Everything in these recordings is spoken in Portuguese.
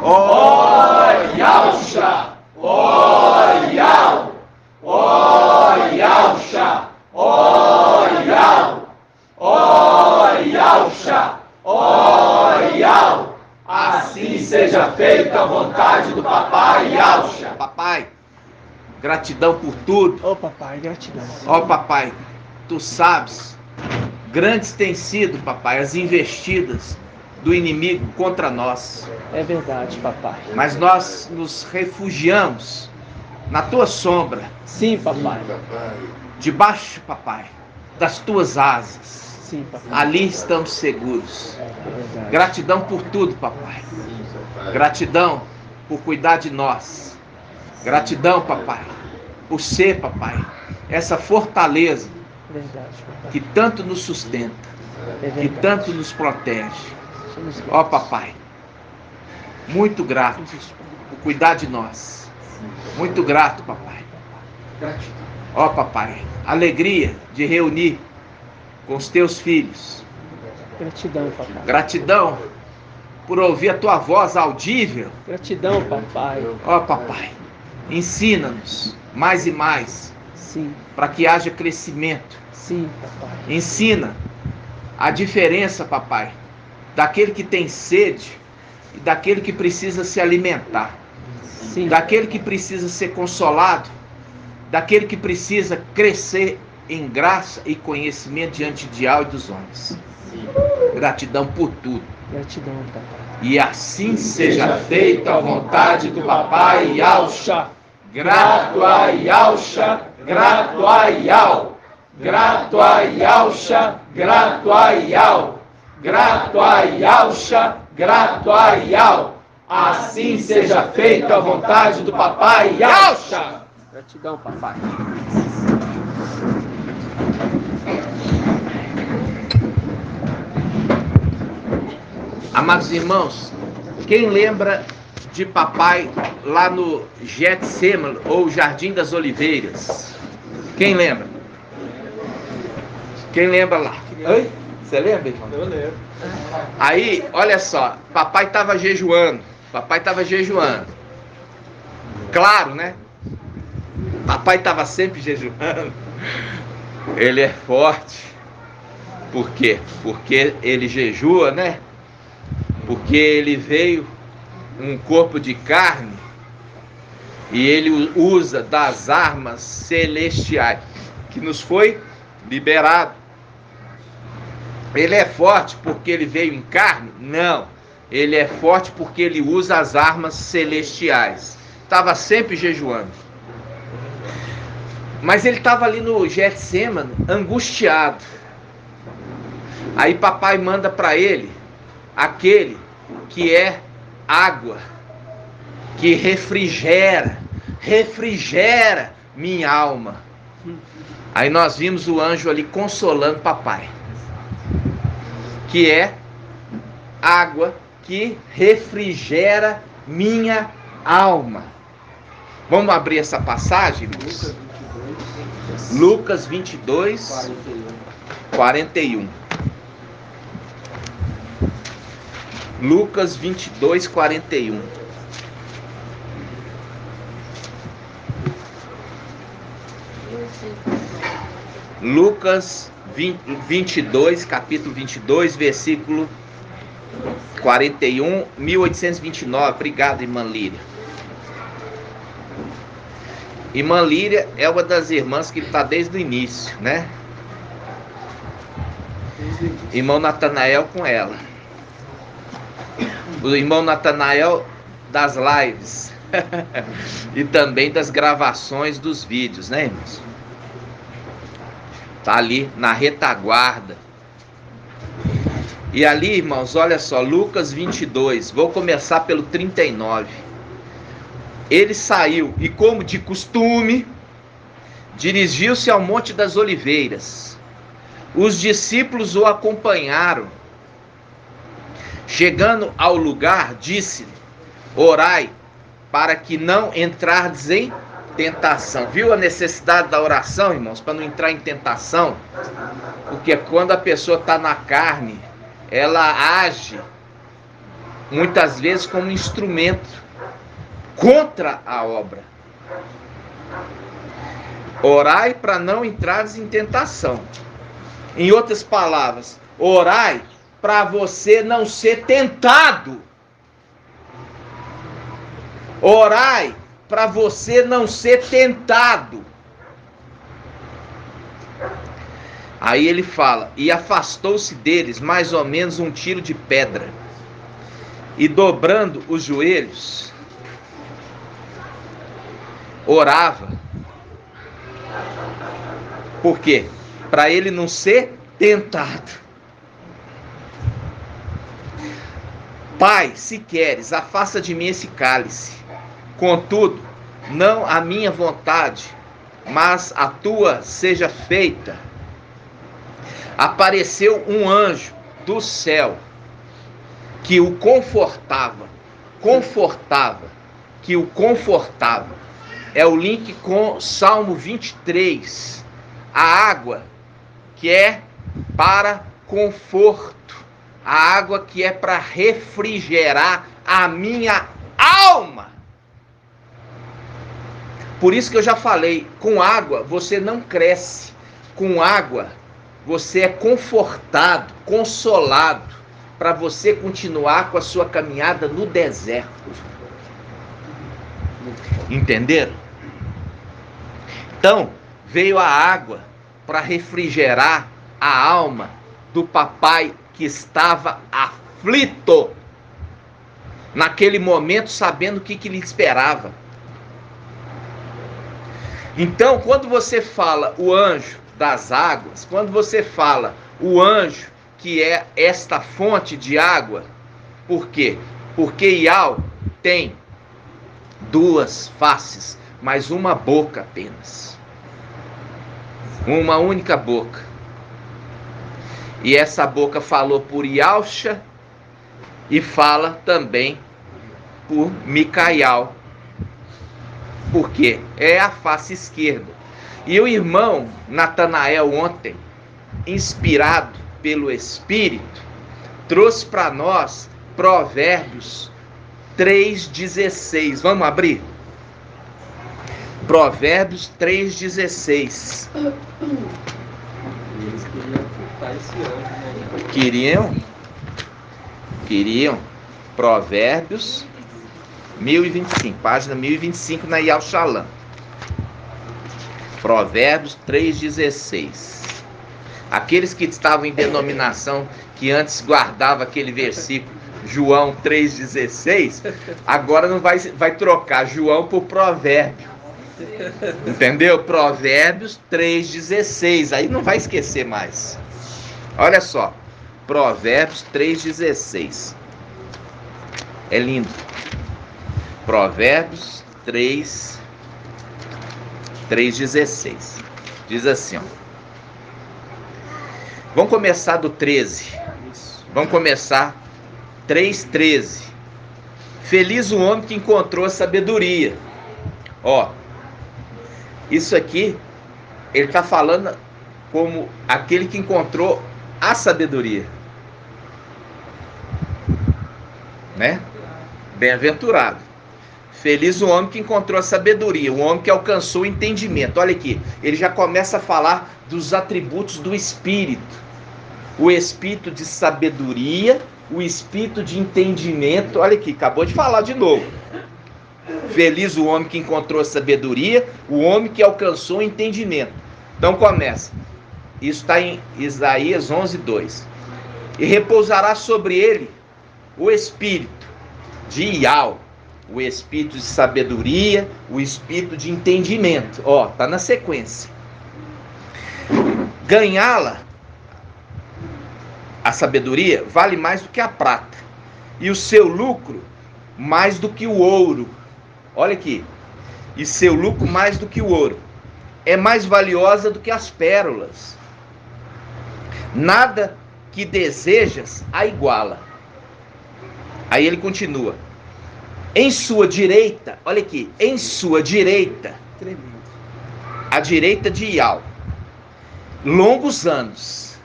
Ó Yauxa, ó Yau, ó Yauxa, ó Yau, ó Yauxa, ó Yau. Assim seja feita a vontade do papai Yauxa. Papai, gratidão por tudo. Ô papai, gratidão. Ó papai, tu sabes, grandes têm sido, papai, as investidas do inimigo contra nós. É verdade, papai. Mas nós nos refugiamos na tua sombra. Sim, papai. Debaixo, papai, das tuas asas. Sim, papai. Ali estamos seguros. É verdade. Gratidão por tudo, papai. Gratidão por cuidar de nós. Gratidão, papai, por ser, papai, essa fortaleza É verdade, papai. que tanto nos sustenta, É que verdade. tanto nos protege. Somos Ó gratos. papai, muito grato por cuidar de nós. Muito grato, papai. Ó papai, alegria de reunir com os teus filhos. Gratidão, papai. Gratidão por ouvir a tua voz audível. Gratidão, papai. Ó papai, ensina-nos mais e mais Sim, para que haja crescimento. sim, papai. Ensina a diferença, papai, daquele que tem sede e daquele que precisa se alimentar. Sim, Daquele que precisa ser consolado, daquele que precisa crescer em graça e conhecimento diante de Deus e dos homens. Gratidão por tudo. gratidão, papai. E assim seja feita a vontade do papai Yauxa. Grato a Yauxa, grato a Yau. Grato a Yauxa, grato a Yau. Grato a Yauxa, grato a Yau. Assim seja feita a vontade do papai Yauxa. Gratidão, papai. Amados irmãos, quem lembra de papai lá no Getsemane ou Jardim das Oliveiras? Quem lembra? Quem lembra lá? Oi? Você lembra, irmão? Eu lembro. Aí, olha só, papai estava jejuando. Papai estava jejuando. Claro, né? Papai estava sempre jejuando. Ele é forte. Por quê? Porque ele jejua, né? Porque ele veio um corpo de carne e ele usa das armas celestiais que nos foi liberado. Ele é forte porque ele veio em carne? Não. Ele é forte porque ele usa as armas celestiais. Estava sempre jejuando. Mas ele estava ali no Getsemane, angustiado. Aí papai manda para ele aquele que é água, que refrigera minha alma. Aí nós vimos o anjo ali consolando papai, que é água que refrigera minha alma. Vamos abrir essa passagem, irmãos? Lucas 22, 41. Lucas 22, 41. Lucas 22, capítulo 22, versículo 41, 1829. Obrigado, irmã Líria. Irmã Líria é uma das irmãs que está desde o início, né? Irmão Natanael com ela. O irmão Natanael das lives. E também das gravações dos vídeos, né, irmãos? Tá ali na retaguarda. E ali, irmãos, olha só, Lucas 22, vou começar pelo 39. Ele saiu e, como de costume, dirigiu-se ao Monte das Oliveiras. Os discípulos o acompanharam. Chegando ao lugar, disse-lhe: orai, para que não entrardes em tentação. Viu a necessidade da oração, irmãos? Para não entrar em tentação. Porque quando a pessoa está na carne, ela age muitas vezes como instrumento contra a obra. Orai para não entrares em tentação. Em outras palavras, orai para você não ser tentado. Orai para você não ser tentado. Aí ele fala, e afastou-se deles mais ou menos um tiro de pedra, e dobrando os joelhos, orava. Por quê? Para ele não ser tentado. Pai, se queres, afasta de mim esse cálice. Contudo, não a minha vontade, mas a tua seja feita. Apareceu um anjo do céu que o confortava. Que o confortava. É o link com Salmo 23. A água que é para conforto. A água que é para refrigerar a minha alma. Por isso que eu já falei, com água você não cresce. Com água você é confortado, consolado, para você continuar com a sua caminhada no deserto. Entenderam? Então, veio a água para refrigerar a alma do papai que estava aflito. Naquele momento, sabendo o que lhe esperava. Então, quando você fala o anjo das águas, quando você fala o anjo que é esta fonte de água, por quê? Porque Iau tem duas faces, mas uma boca apenas. Uma única boca. E essa boca falou por Iauxa e fala também por Micaial. Por quê? É a face esquerda. E o irmão Natanael ontem, inspirado pelo Espírito, trouxe para nós Provérbios 3,16. Vamos abrir? Provérbios 3,16. Queriam Provérbios 1025, página 1025 na Yal Shalom. Provérbios 3,16. Aqueles que estavam em denominação que antes guardava aquele versículo João 3,16, agora não vai trocar João por Provérbio. Entendeu? Provérbios 3,16. Aí não vai esquecer mais. Olha só. Provérbios 3,16. É lindo. Provérbios 3,16. Diz assim, ó. Vamos começar do 13. Vamos começar 3,13. Feliz o homem que encontrou a sabedoria. Ó, isso aqui, ele está falando como aquele que encontrou a sabedoria. Né? Bem-aventurado. Feliz o homem que encontrou a sabedoria, o homem que alcançou o entendimento. Olha aqui, ele já começa a falar dos atributos do Espírito. O Espírito de sabedoria, o Espírito de entendimento. Olha aqui, acabou de falar de novo. Feliz o homem que encontrou a sabedoria, o homem que alcançou o entendimento. Então começa. Isso está em Isaías 11:2. E repousará sobre ele o Espírito de Iau, o Espírito de sabedoria, o Espírito de entendimento. Ó, tá na sequência. Ganhá-la, a sabedoria, vale mais do que a prata, e o seu lucro mais do que o ouro. Olha aqui. E seu lucro mais do que o ouro. É mais valiosa do que as pérolas. Nada que desejas a iguala. Aí ele continua. Em sua direita, olha aqui, em sua direita, a direita de Iau, longos anos,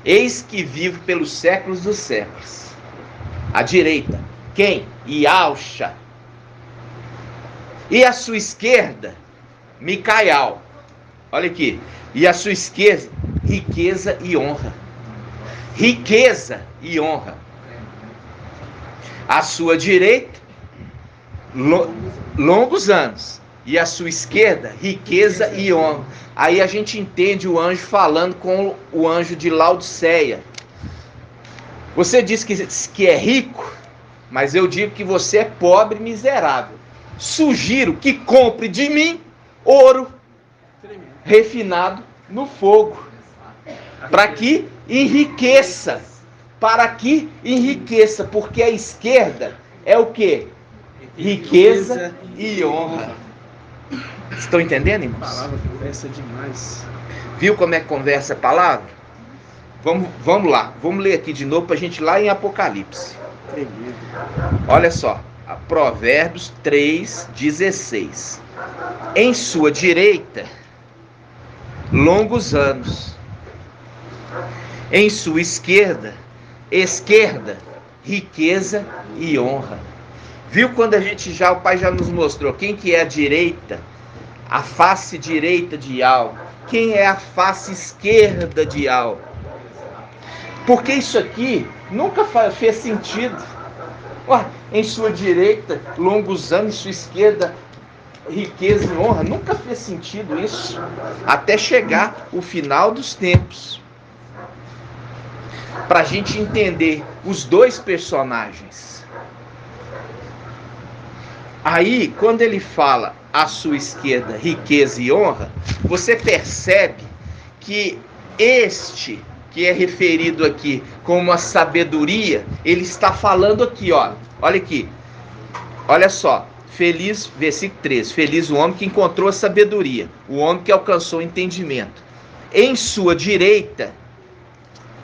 eis que vivo pelos séculos dos séculos. A direita, Quem? Yahusha. E à sua esquerda, Micael. Olha aqui. E à sua esquerda, riqueza e honra. Riqueza e honra. À sua direita, longos anos. E à sua esquerda, riqueza e honra. Aí a gente entende o anjo falando com o anjo de Laodiceia. Você diz que é rico, mas eu digo que você é pobre e miserável. Sugiro que compre de mim ouro refinado no fogo, para que enriqueça. Para que enriqueça, porque a esquerda é o quê? Riqueza e honra. Estão entendendo, irmãos? A palavra conversa demais. Viu como é que conversa a palavra? Vamos lá, vamos ler aqui de novo para a gente ir lá em Apocalipse. Tremendo. Olha só, Provérbios 3,16. Em sua direita, longos anos. Em sua esquerda, riqueza e honra. Viu quando o Pai já nos mostrou quem que é a direita, a face direita de algo, quem é a face esquerda de algo. Porque isso aqui nunca fez sentido. Ué, em sua direita, longos anos, em sua esquerda, riqueza e honra. Nunca fez sentido isso. Até chegar o final dos tempos. Para a gente entender os dois personagens. Aí, quando ele fala à sua esquerda, riqueza e honra, você percebe que este que é referido aqui como a sabedoria, ele está falando aqui, ó. Olha aqui. Olha só. Feliz, versículo 13. Feliz o homem que encontrou a sabedoria, o homem que alcançou o entendimento. Em sua direita,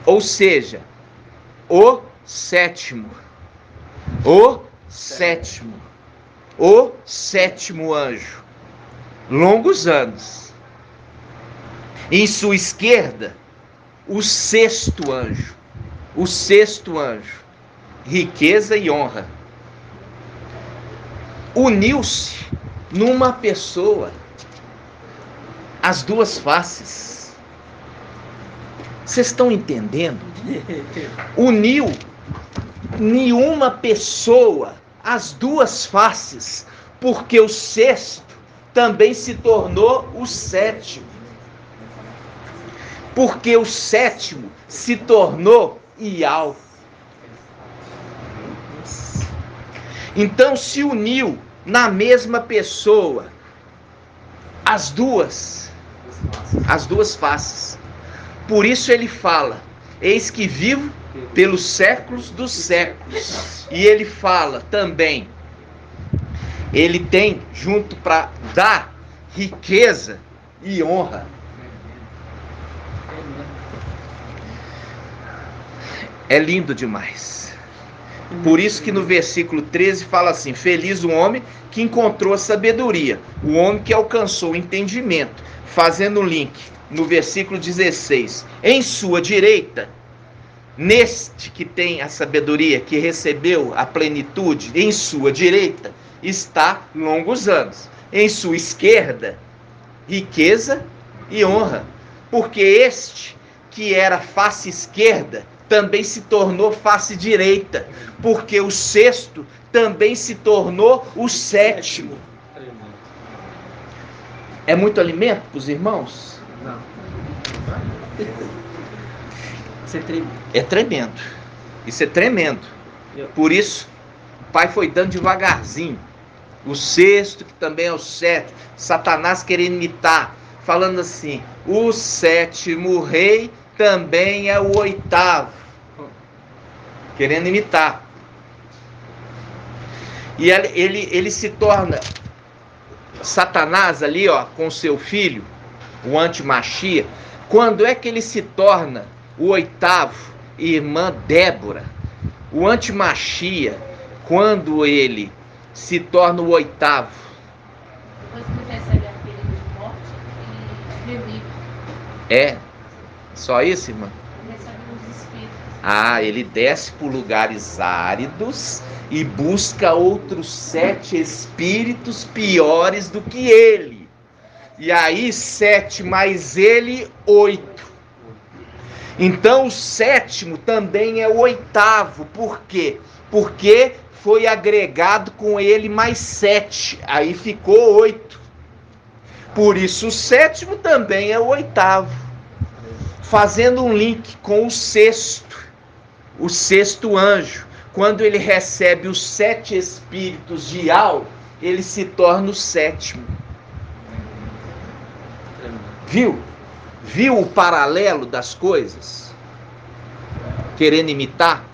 ou seja, o sétimo anjo, longos anos. Em sua esquerda, o sexto anjo, riqueza e honra. Uniu-se numa pessoa as duas faces. Vocês estão entendendo? Uniu em uma pessoa as duas faces, porque o sexto também se tornou o sétimo. Porque o sétimo se tornou Ial. Então se uniu na mesma pessoa as duas faces. Por isso ele fala: eis que vivo pelos séculos dos séculos. E ele fala também, ele tem junto para dar riqueza e honra. É lindo demais. Por isso que no versículo 13 fala assim: feliz o homem que encontrou a sabedoria, o homem que alcançou o entendimento. Fazendo o link no versículo 16: em sua direita, neste que tem a sabedoria, que recebeu a plenitude, em sua direita está longos anos. Em sua esquerda, riqueza e honra. Porque este que era face esquerda também se tornou face direita, porque o sexto também se tornou o sétimo. É muito alimento para os irmãos? Não. Isso é tremendo. É tremendo. Isso é tremendo. Por isso, o Pai foi dando devagarzinho. O sexto, que também é o sétimo. Satanás querendo imitar, falando assim: o sétimo rei também é o oitavo. Querendo imitar. E ele se torna Satanás ali, ó, com seu filho, o antimachia. Quando é que ele se torna o oitavo? Irmã Débora. O antimachia, quando ele se torna o oitavo. Depois que ele recebe a filha de morte, ele revive. É? Só isso, irmã? Ele recebe os espíritos. Ah, ele desce por lugares áridos e busca outros 7 espíritos piores do que ele. E aí 7 mais ele, 8. Então o 7º também é o 8º. Por quê? Porque foi agregado com ele mais 7. Aí ficou 8. Por isso o 7º também é o 8º. Fazendo um link com o 6º. O 6º anjo. Quando ele recebe os 7 espíritos de Al, ele se torna o 7º. Viu? Viu o paralelo das coisas? Querendo imitar?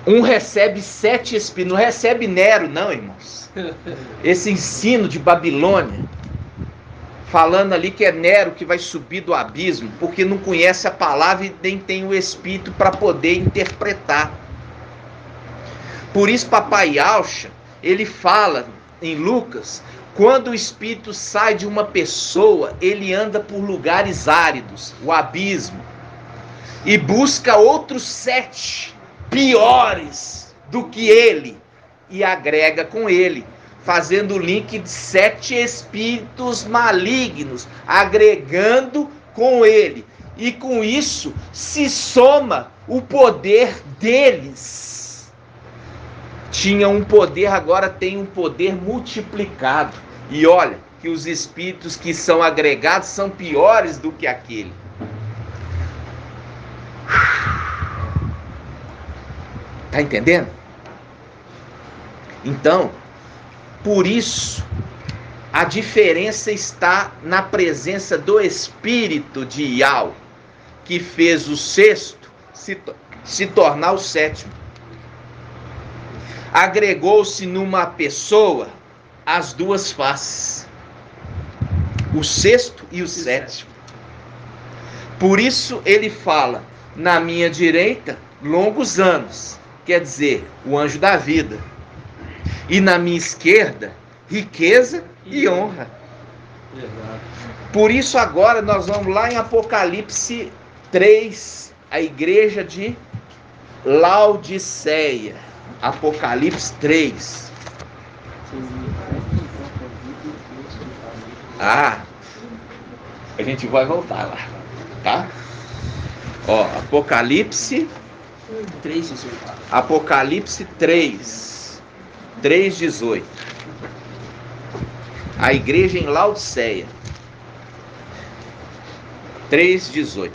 Um recebe 7 espíritos, não recebe Nero, não, irmãos. Esse ensino de Babilônia, falando ali que é Nero que vai subir do abismo, porque não conhece a palavra e nem tem o espírito para poder interpretar. Por isso, Papai Yaucha, ele fala em Lucas, quando o espírito sai de uma pessoa, ele anda por lugares áridos, o abismo, e busca outros 7 piores do que ele, e agrega com ele, fazendo o link de 7 espíritos malignos, agregando com ele. E com isso se soma o poder deles. Tinha um poder, agora tem um poder multiplicado. E olha que os espíritos que são agregados são piores do que aquele. Tá entendendo? Então, por isso, a diferença está na presença do espírito de Ial, que fez o 6º se tornar o 7º. Agregou-se numa pessoa as duas faces, o 6º e o 7º. Por isso ele fala, na minha direita, longos anos, quer dizer, o anjo da vida. E na minha esquerda, riqueza e honra. Por isso agora nós vamos lá em Apocalipse 3, a igreja de Laodiceia. Apocalipse 3. Ah, a gente vai voltar lá, tá? Ó, Apocalipse 3:18. Apocalipse 3:18. A igreja em Laodiceia. 3:18.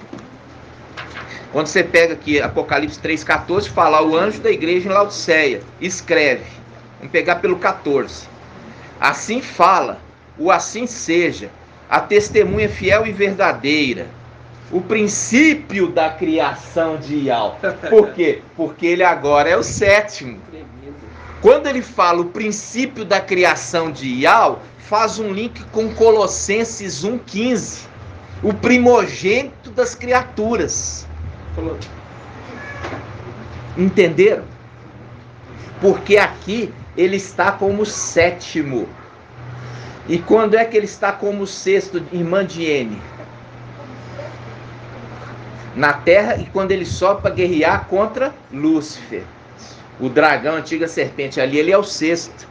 Quando você pega aqui Apocalipse 3:14, fala o anjo da igreja em Laodiceia. Escreve. Vamos pegar pelo 14. Assim fala, o assim seja, a testemunha fiel e verdadeira, o princípio da criação de Ial. Por quê? Porque ele agora é o 7º. Quando ele fala o princípio da criação de Ial, faz um link com Colossenses 1:15, o primogênito das criaturas. Entenderam? Porque aqui ele está como 7º. E quando é que ele está como 6º, irmã Diene? Na terra, e quando ele sobe para guerrear contra Lúcifer, o dragão, a antiga serpente, ali ele é o 6º.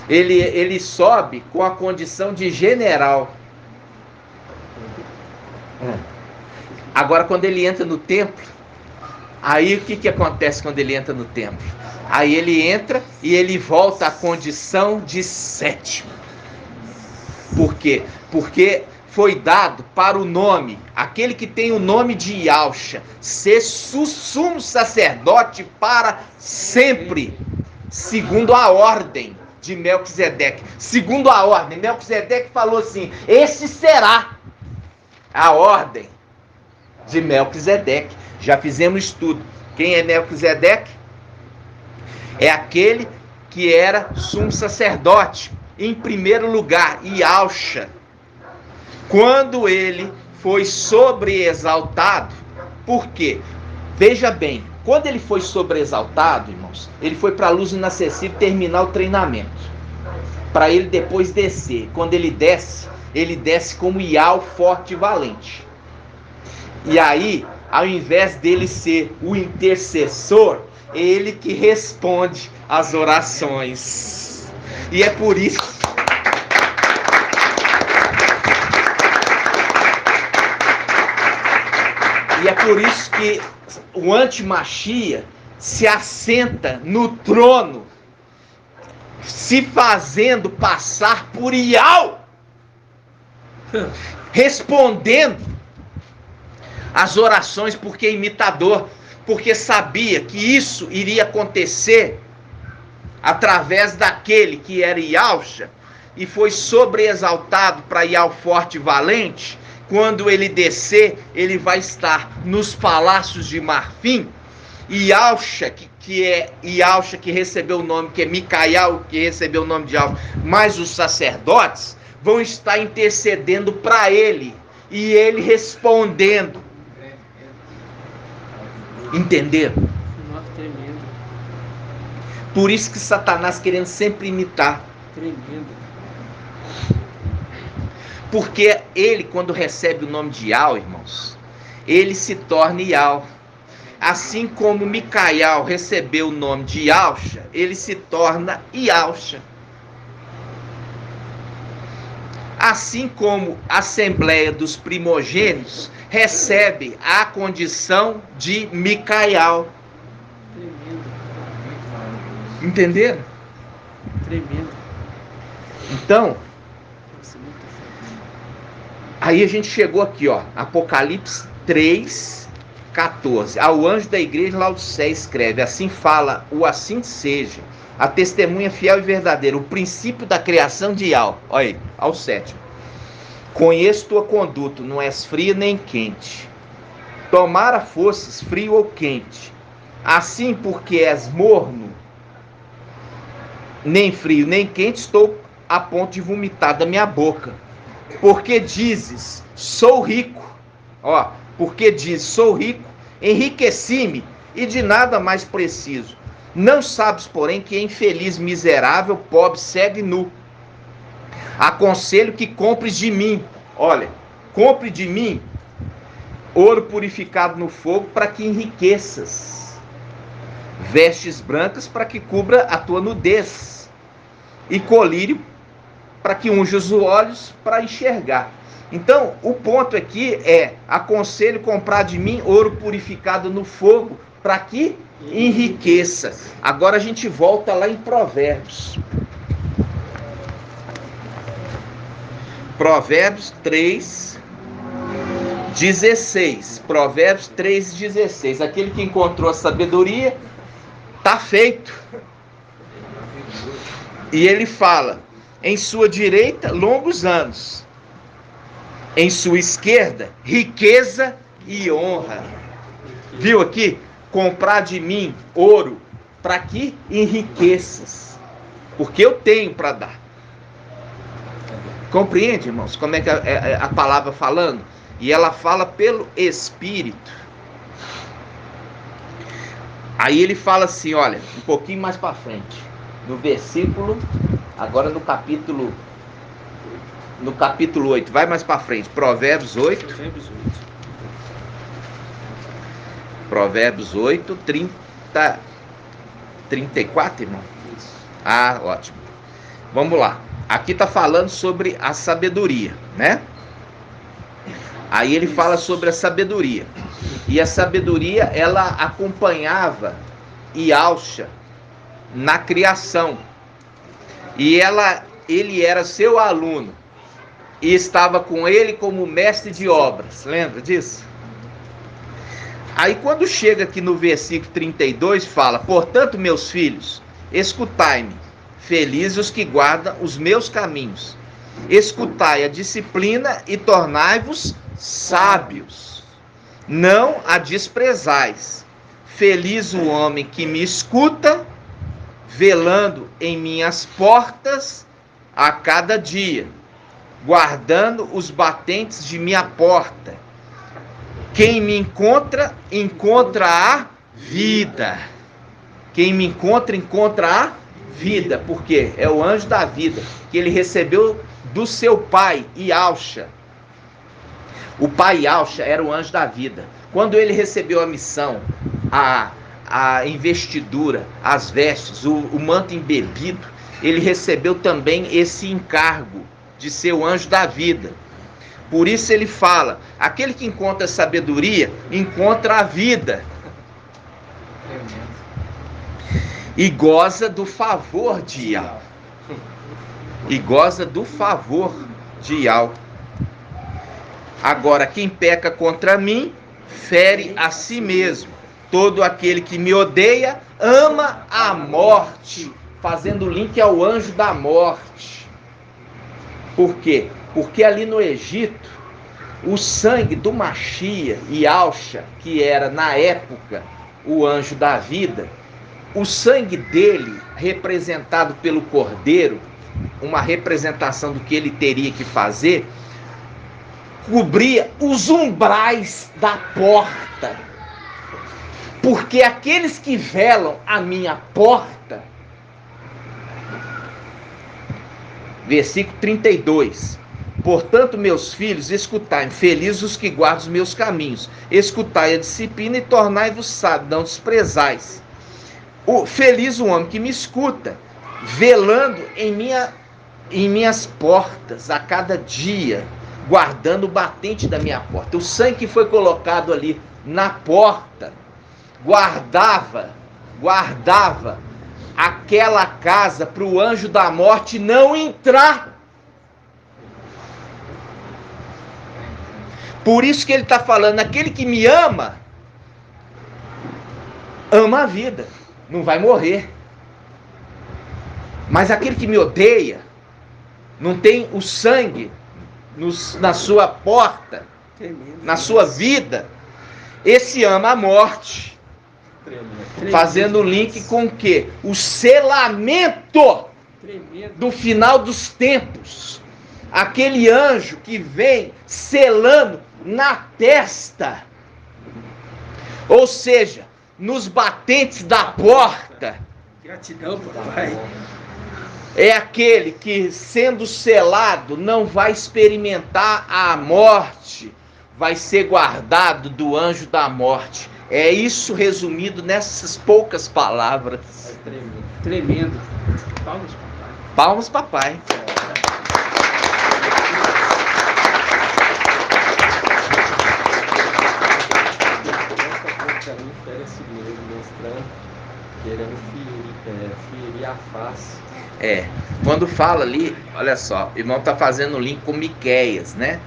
Ele sobe com a condição de general. Agora, quando ele entra no templo, aí o que acontece quando ele entra no templo? Aí ele entra e ele volta à condição de 7º. Por quê? Porque foi dado para o nome, aquele que tem o nome de Yaucha, ser sumo sacerdote para sempre, segundo a ordem de Melquisedeque. Segundo a ordem, Melquisedeque falou assim, esse será a ordem de Melquisedeque. Já fizemos estudo. Quem é Melquisedeque? É aquele que era sumo sacerdote. Em primeiro lugar, Yaucha, quando ele foi sobreexaltado, por quê? Veja bem, quando ele foi sobreexaltado, irmãos, ele foi para a luz inacessível terminar o treinamento, para ele depois descer. Quando ele desce como Ial forte e valente. E aí, ao invés dele ser o intercessor, é ele que responde às orações. E é por isso. E é por isso que o anti-Machia se assenta no trono, se fazendo passar por Iau, respondendo as orações, porque é imitador, porque sabia que isso iria acontecer através daquele que era Iauxa, e foi sobreexaltado para Iau forte e valente. Quando ele descer, ele vai estar nos palácios de marfim. Iauxa, que é Iauxa, que recebeu o nome, que é Micael, que recebeu o nome de Iauxa, mas os sacerdotes vão estar intercedendo para ele, e ele respondendo. Entenderam? Nossa, tremendo. Por isso que Satanás querendo sempre imitar. Tremendo. Porque ele, quando recebe o nome de Iau, irmãos, ele se torna Iau. Assim como Micael recebeu o nome de Iauxa, ele se torna Iauxa. Assim como a Assembleia dos Primogênitos recebe a condição de Micael. Tremendo. Entenderam? Tremendo. Então, Nossa, muito forte. aí a gente chegou aqui, ó, Apocalipse 3:14. Ao anjo da igreja de Laodiceia escreve: assim fala o assim seja, a testemunha fiel e verdadeira, o princípio da criação de Iau. Olha aí, ao 7. Conheço tua conduta, não és frio nem quente. Tomara fosses frio ou quente. Assim, porque és morno, nem frio nem quente, estou a ponto de vomitar da minha boca. Porque dizes, sou rico. Ó, porque dizes, sou rico, enriqueci-me e de nada mais preciso. Não sabes, porém, que é infeliz, miserável, pobre, cego e nu. Aconselho que compres de mim. Olha, compre de mim ouro purificado no fogo para que enriqueças. Vestes brancas para que cubra a tua nudez. E colírio para que unja os olhos para enxergar. Então, o ponto aqui é: aconselho comprar de mim ouro purificado no fogo para que enriqueça. Agora a gente volta lá em Provérbios. Provérbios 3:16. Provérbios 3:16. Aquele que encontrou a sabedoria, está feito. E ele fala: em sua direita, longos anos. Em sua esquerda, riqueza e honra. Viu aqui? Comprar de mim ouro para que enriqueças. Porque eu tenho para dar. Compreende, irmãos, como é que a palavra falando? E ela fala pelo Espírito. Aí ele fala assim, olha, um pouquinho mais para frente. No versículo, agora no capítulo 8, vai mais para frente. Provérbios 8. Provérbios 8, 34, irmão. Ah, ótimo. Vamos lá. Aqui está falando sobre a sabedoria, né? Aí ele fala sobre a sabedoria. E a sabedoria, ela acompanhava Iauxa na criação. E ele era seu aluno. E estava com ele como mestre de obras. Lembra disso? Aí quando chega aqui no versículo 32, fala: portanto, meus filhos, escutai-me. Felizes os que guardam os meus caminhos. Escutai a disciplina e tornai-vos sábios. Não a desprezais. Feliz o homem que me escuta, velando em minhas portas a cada dia, guardando os batentes de minha porta. Quem me encontra, encontra a vida. Quem me encontra, encontra a vida, porque é o anjo da vida que ele recebeu do seu pai Iauxa. O pai Iauxa era o anjo da vida. Quando ele recebeu a missão, a investidura, as vestes, o manto embebido, ele recebeu também esse encargo de ser o anjo da vida. Por isso ele fala, aquele que encontra sabedoria, encontra a vida. E goza do favor de Yahweh. E goza do favor de Yahweh. Agora, quem peca contra mim, fere a si mesmo. Todo aquele que me odeia, ama a morte. Fazendo link ao anjo da morte. Por quê? Porque ali no Egito, o sangue do Machia e Alcha, que era na época o anjo da vida, o sangue dele, representado pelo cordeiro, uma representação do que ele teria que fazer, cobria os umbrais da porta. Porque aqueles que velam a minha porta, versículo 32, portanto, meus filhos, escutai, felizes os que guardam os meus caminhos, escutai a disciplina e tornai-vos sábios, não desprezais. Feliz o homem que me escuta, velando em minhas portas a cada dia, guardando o batente da minha porta. O sangue que foi colocado ali na porta guardava aquela casa para o anjo da morte não entrar. Por isso que ele está falando, aquele que me ama, ama a vida, não vai morrer. Mas aquele que me odeia, não tem o sangue na sua porta, na sua vida, esse ama a morte. Fazendo link com o quê? O selamento do final dos tempos. Aquele anjo que vem selando na testa. Ou seja, nos batentes da porta. Gratidão, papai. É aquele que, sendo selado, não vai experimentar a morte. Vai ser guardado do anjo da morte. É isso resumido nessas poucas palavras. É tremendo. Tremendo. Palmas, papai. Palmas, papai. Essa mim fere a si mesmo, mostrando, querendo ferir a face. Quando fala ali, olha só, o irmão está fazendo um link com Miqueias, né?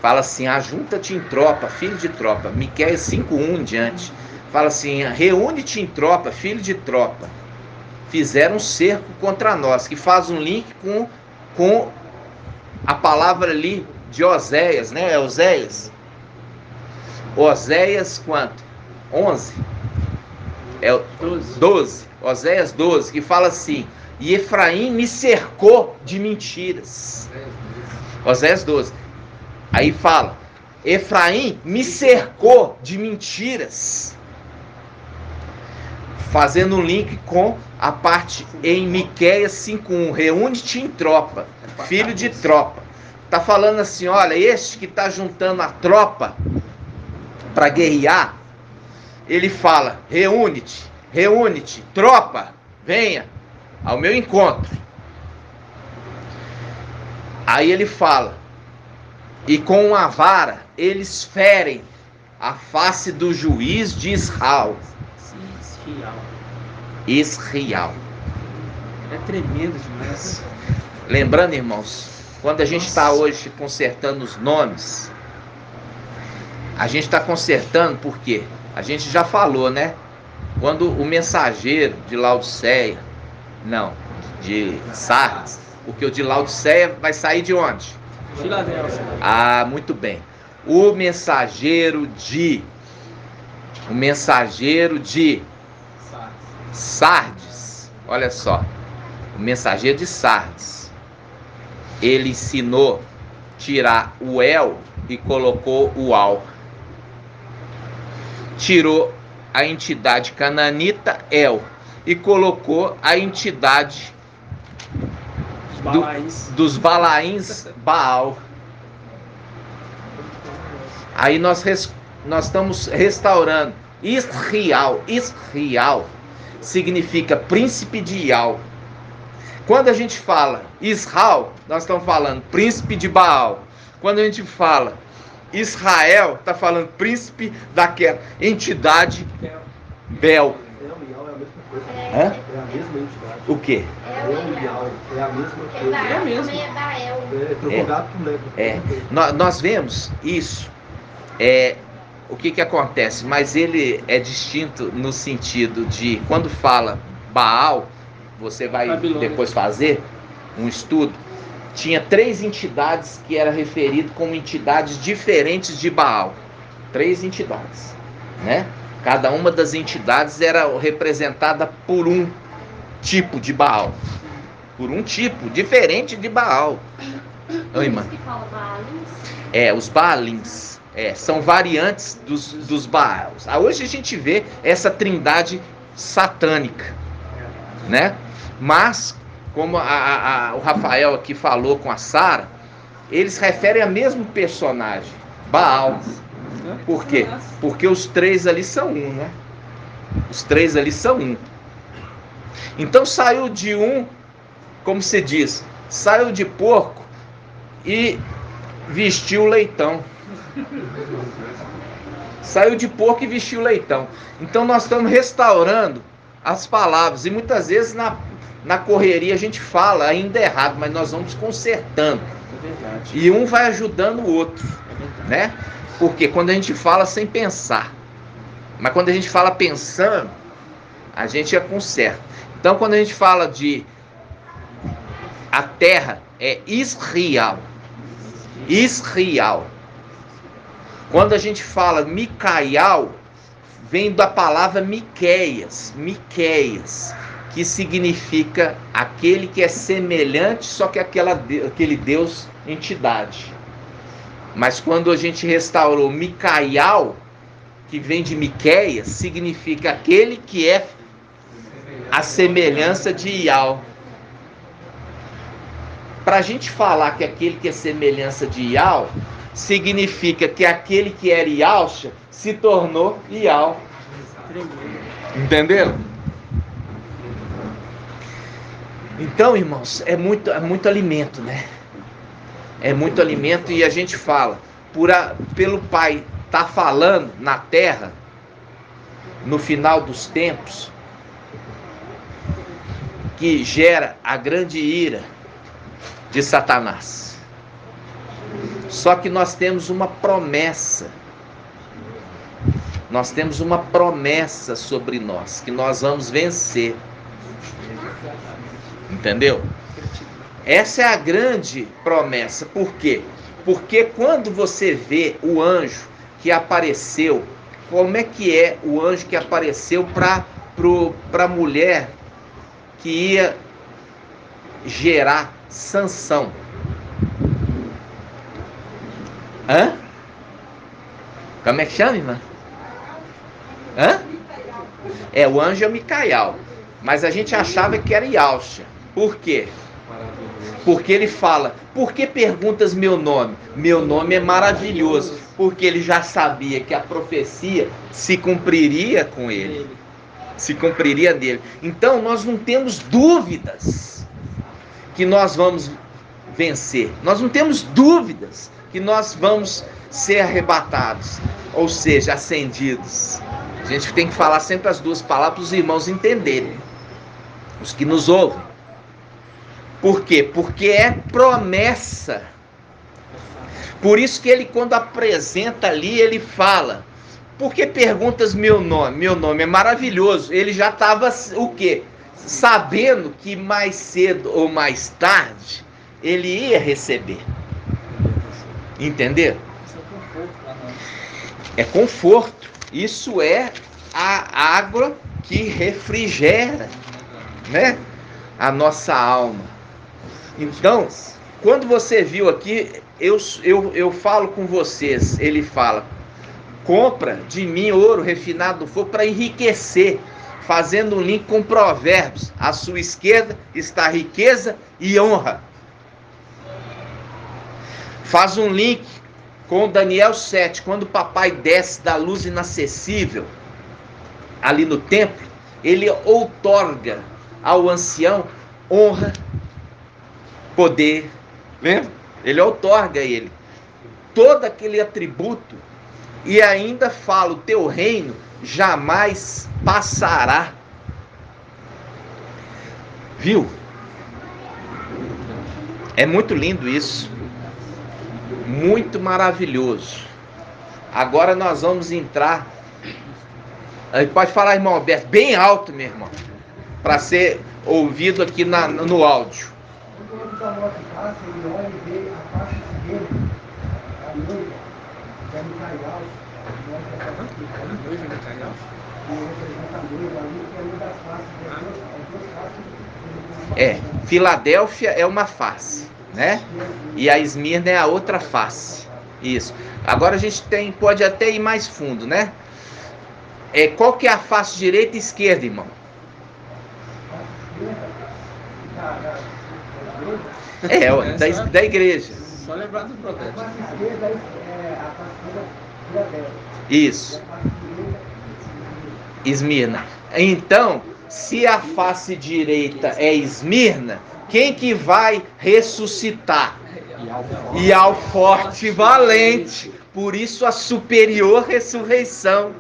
Fala assim, ajunta-te em tropa, filho de tropa. Miqueias 5:1 em diante. Fala assim, reúne-te em tropa, filho de tropa. Fizeram um cerco contra nós, que faz um link com a palavra ali de Oséias, né? É Oséias? Oséias quanto? 11? É 12. Oséias 12, que fala assim, e Efraim me cercou de mentiras. Oséias 12. Aí fala, Efraim me cercou de mentiras. Fazendo um link com a parte em Miqueias 5:1. Reúne-te em tropa, filho de tropa. Está falando assim, olha, este que está juntando a tropa para guerrear, ele fala, reúne-te, tropa, venha ao meu encontro. Aí ele fala, e com uma vara eles ferem a face do juiz de Israel. Israel. É tremendo demais. Lembrando, irmãos, quando a gente está hoje consertando os nomes, a gente está consertando porque a gente já falou, né? Quando o mensageiro de Laodiceia, não, de Sardes, porque o de Laodiceia vai sair de onde? Filadélfia. Ah, muito bem. O mensageiro de Sardes, olha só, o mensageiro de Sardes, ele ensinou tirar o El e colocou o Al. Tirou a entidade cananita El e colocou a entidade dos Balaíns Baal. Aí nós nós estamos restaurando. Israel significa príncipe de Ial. Quando a gente fala Israel, nós estamos falando príncipe de Baal. Quando a gente fala Israel, está falando príncipe daquela entidade Bel. El e Ial é a mesma coisa. Hã? É a mesma entidade. O quê? El e Ial é a mesma coisa. Baal mesmo. também é Baal. Trocado com Lego. Nós vemos isso. O que acontece? Mas ele é distinto no sentido de, quando fala Baal, você vai Babilônia. depois fazer um estudo, tinha 3 entidades que eram referidas como entidades diferentes de Baal. 3 entidades, né? Cada uma das entidades era representada por um tipo de Baal. Por um tipo diferente de Baal. Oi, irmã. Que fala Baalins. Os Baalins. São variantes dos Baals. Hoje a gente vê essa trindade satânica, né? Mas, como o Rafael aqui falou com a Sara, eles referem ao mesmo personagem, Baal. Por quê? Porque os 3 ali são um, né? Os 3 ali são um. Então saiu de um, como se diz, saiu de porco e vestiu leitão. Saiu de porco e vestiu leitão. Então nós estamos restaurando as palavras. E muitas vezes na correria a gente fala ainda errado, mas nós vamos consertando. É verdade. E um vai ajudando o outro, né? Porque quando a gente fala sem pensar, mas quando a gente fala pensando, a gente conserta. Então quando a gente fala de a terra, é Israel. Israel. Quando a gente fala Micaial, vem da palavra Miqueias, que significa aquele que é semelhante, só que aquele Deus entidade. Mas quando a gente restaurou Micaial, que vem de Miqueias, significa aquele que é a semelhança de Ial. Para a gente falar que aquele que é semelhança de Ial, significa que aquele que era Ialcha se tornou Ial. Entenderam? Então, irmãos, é muito alimento, né? É muito alimento, e a gente fala, pelo Pai tá falando na terra, no final dos tempos, que gera a grande ira de Satanás. Só que nós temos uma promessa. Nós temos uma promessa sobre nós, que nós vamos vencer. Entendeu? Essa é a grande promessa. Por quê? Porque quando você vê o anjo que apareceu, como é que é o anjo que apareceu para a mulher que ia gerar Sansão? Hã? Como é que chama, irmã? Hã? O anjo é o Micaial. Mas a gente achava que era Ialcha. Por quê? Porque ele fala, por que perguntas meu nome? Meu nome é maravilhoso. Porque ele já sabia que a profecia se cumpriria com ele. Se cumpriria dele. Então nós não temos dúvidas que nós vamos vencer. Nós não temos dúvidas que nós vamos ser arrebatados. Ou seja, ascendidos. A gente tem que falar sempre as duas palavras para os irmãos entenderem. Os que nos ouvem. Por quê? Porque é promessa. Por isso que ele, quando apresenta ali, ele fala, por que perguntas meu nome? Meu nome é maravilhoso. Ele já estava, o quê? Sabendo que mais cedo ou mais tarde, ele ia receber. Entendeu? É conforto. Isso é a água que refrigera, né, a nossa alma. Então, quando você viu aqui, eu falo com vocês, ele fala, compra de mim ouro refinado no fogo para enriquecer, fazendo um link com Provérbios. À sua esquerda está riqueza e honra. Faz um link com Daniel 7, quando o papai desce da luz inacessível, ali no templo, ele outorga ao ancião honra, poder, lembra? Ele outorga a ele todo aquele atributo e ainda fala: o teu reino jamais passará. Viu? É muito lindo isso. Muito maravilhoso. Agora nós vamos entrar. Aí pode falar, irmão Alberto, bem alto, meu irmão, para ser ouvido aqui no áudio. Quando o anjo da morte passa, ele olha e vê a faixa dele, a noiva, que é Micael, A noiva de Caial? e representa a noiva ali, que é uma das faces, as duas faces. É, Filadélfia é uma face, né? E a Esmirna é a outra face. Isso. Agora a gente pode até ir mais fundo, né? Qual que é a face direita e esquerda, irmão? Da igreja. Só lembrar do profeta. A face esquerda é a face esquerda Filadélfia. Isso. A face direita Esmirna. Então, se a face direita é Esmirna, quem que vai ressuscitar? E ao forte e valente. Por isso a superior ressurreição.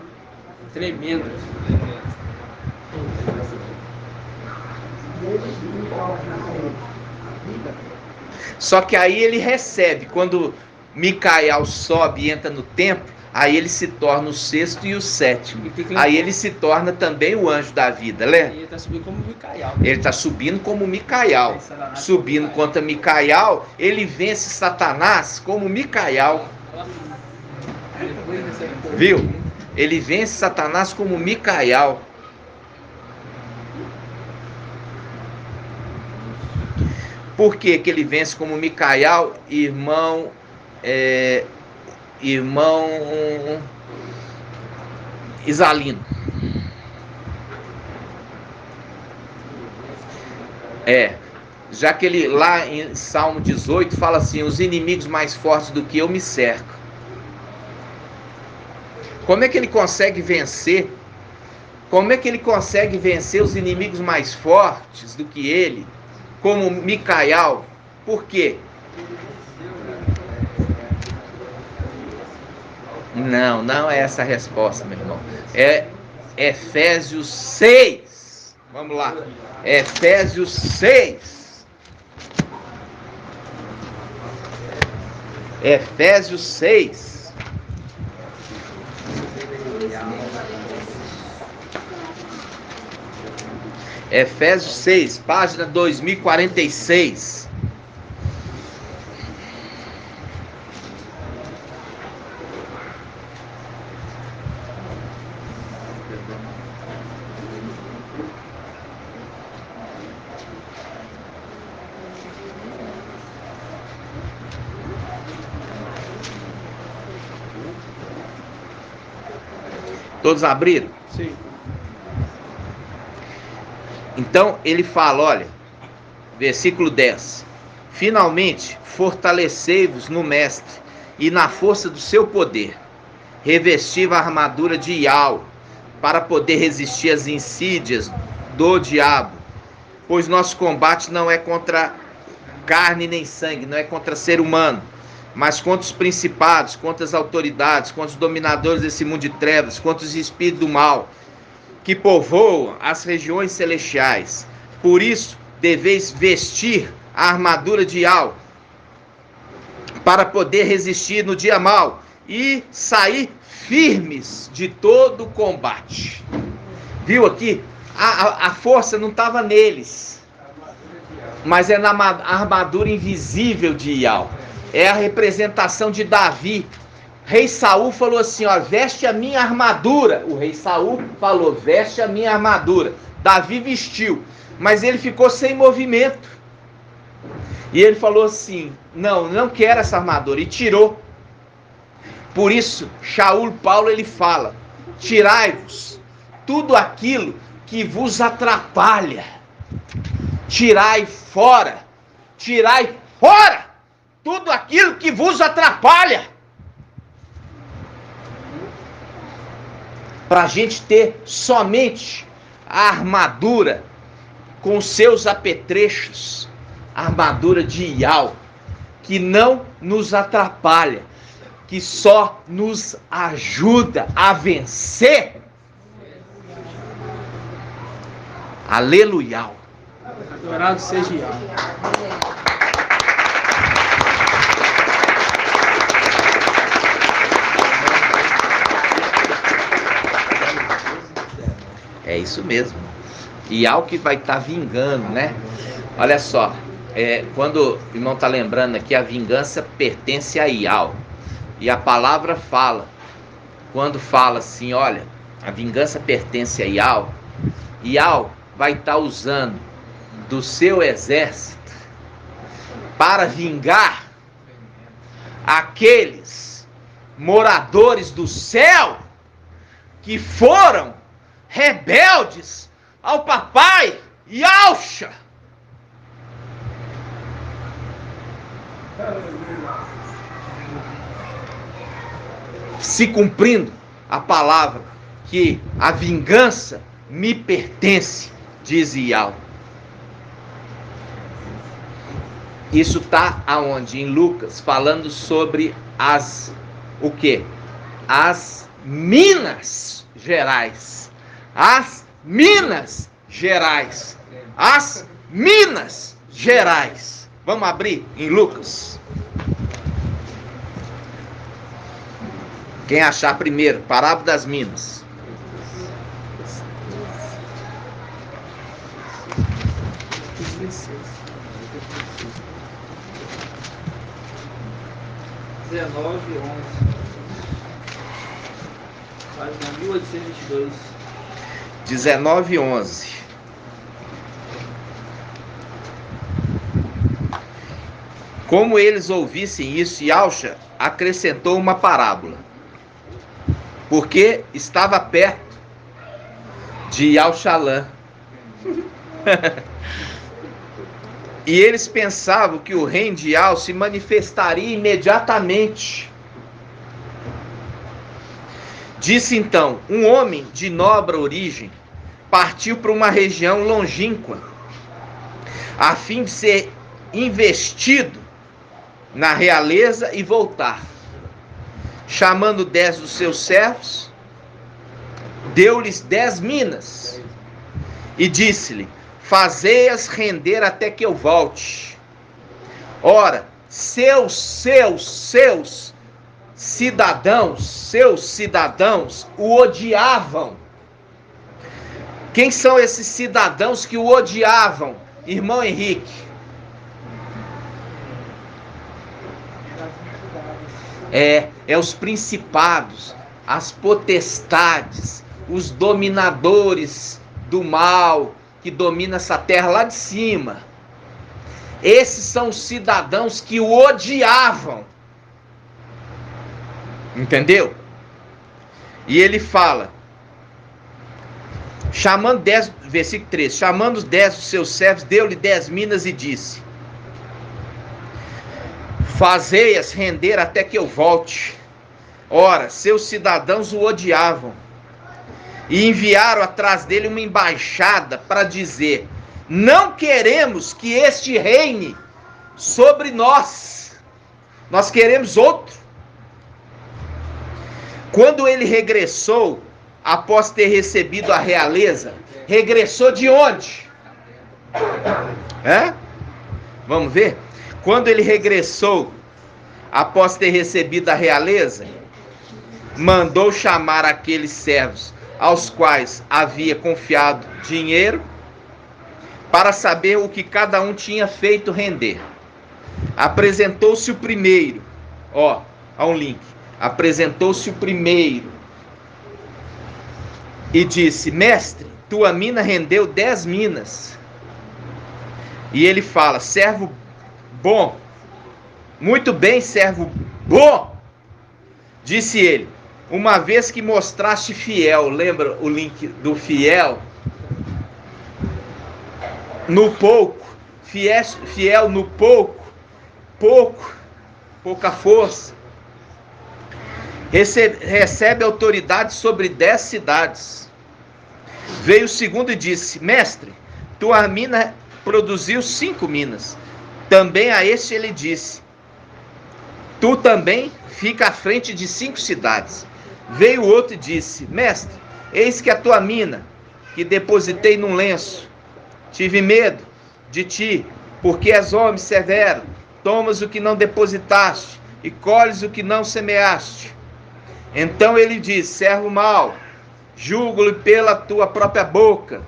Tremendo. Só que aí ele recebe, quando Micael sobe e entra no templo, aí ele se torna o sexto e o sétimo. Aí ele se torna também o anjo da vida, né? Ele está subindo como Micael. Ele está subindo como Micael. Subindo contra Micael, ele vence Satanás como Micael. Viu? Ele vence Satanás como Micael. Por que que ele vence como Micael, irmão Isalino? Já que ele lá em Salmo 18 fala assim: os inimigos mais fortes do que eu me cercam. Como é que ele consegue vencer? Como é que ele consegue vencer os inimigos mais fortes do que ele, como Micael? Por quê? Não é essa a resposta, meu irmão. É Efésios 6. Vamos lá. Efésios 6. Efésios 6. Efésios 6, página 2046. Todos abriram? Sim. Então ele fala, olha, versículo 10: finalmente fortalecei-vos no mestre e na força do seu poder, revesti a armadura de Iau, para poder resistir às insídias do diabo, pois nosso combate não é contra carne nem sangue, não é contra ser humano, mas contra os principados, contra as autoridades, contra os dominadores desse mundo de trevas, contra os espíritos do mal, que povoam as regiões celestiais. Por isso, deveis vestir a armadura de Iau, para poder resistir no dia mau e sair firmes de todo o combate. Viu aqui? A força não estava neles, mas é na armadura invisível de Iau. É a representação de Davi. Rei Saul falou assim, ó, veste a minha armadura. O rei Saul falou, veste a minha armadura. Davi vestiu, mas ele ficou sem movimento. E ele falou assim, não quero essa armadura, e tirou. Por isso, Shaul Paulo, ele fala, tirai-vos tudo aquilo que vos atrapalha. Tirai fora tudo aquilo que vos atrapalha. para a gente ter somente a armadura com seus apetrechos, a armadura de Iau, que não nos atrapalha, que só nos ajuda a vencer. Aleluia. Adorado seja Iau. É isso mesmo. Iau que vai estar vingando, né? Olha só, quando o irmão está lembrando aqui, a vingança pertence a Iau. E a palavra fala, quando fala assim, olha, a vingança pertence a Iau, Iau vai estar usando do seu exército para vingar aqueles moradores do céu que foram rebeldes ao papai Yahshua. Se cumprindo a palavra que a vingança me pertence, diz Iau. Isso está aonde? Em Lucas, falando sobre o quê? As Minas Gerais. As Minas Gerais. As Minas Gerais. Vamos abrir em Lucas. Quem achar primeiro, parábola das Minas. Página 1822. 19:11. Como eles ouvissem isso, Yahshua acrescentou uma parábola, porque estava perto de Yahushalã. E eles pensavam que o reino de Yau se manifestaria imediatamente. Disse então: um homem de nobre origem partiu para uma região longínqua, a fim de ser investido na realeza e voltar. Chamando 10 dos seus servos, deu-lhes 10 minas e disse-lhe: fazei-as render até que eu volte. Ora, seus cidadãos o odiavam. Quem são esses cidadãos que o odiavam, irmão Henrique? É os principados, as potestades, os dominadores do mal que domina essa terra lá de cima. Esses são os cidadãos que o odiavam. Entendeu? E ele fala, chamando 10, versículo 13, chamando os 10 dos seus servos, deu-lhe 10 minas e disse: fazei-as render até que eu volte. Ora, seus cidadãos o odiavam e enviaram atrás dele uma embaixada para dizer: não queremos que este reine sobre nós, nós queremos outro. Quando ele regressou, após ter recebido a realeza, regressou de onde? Vamos ver? Quando ele regressou, após ter recebido a realeza, mandou chamar aqueles servos aos quais havia confiado dinheiro, para saber o que cada um tinha feito render. Apresentou-se o primeiro, há um link, apresentou-se o primeiro e disse: mestre, tua mina rendeu 10 minas. E ele fala: servo bom, muito bem, servo bom, disse ele, uma vez que mostraste fiel. Lembra o link do fiel? No pouco, fiel no pouca força. recebe autoridade sobre 10 cidades. Veio o segundo e disse: mestre, tua mina produziu 5 minas. Também a este ele disse: tu também fica à frente de 5 cidades. Veio o outro e disse: mestre, eis que a tua mina, que depositei num lenço, tive medo de ti, porque és homem severo, tomas o que não depositaste e colhes o que não semeaste. Então ele disse: servo mau, julgo-lhe pela tua própria boca.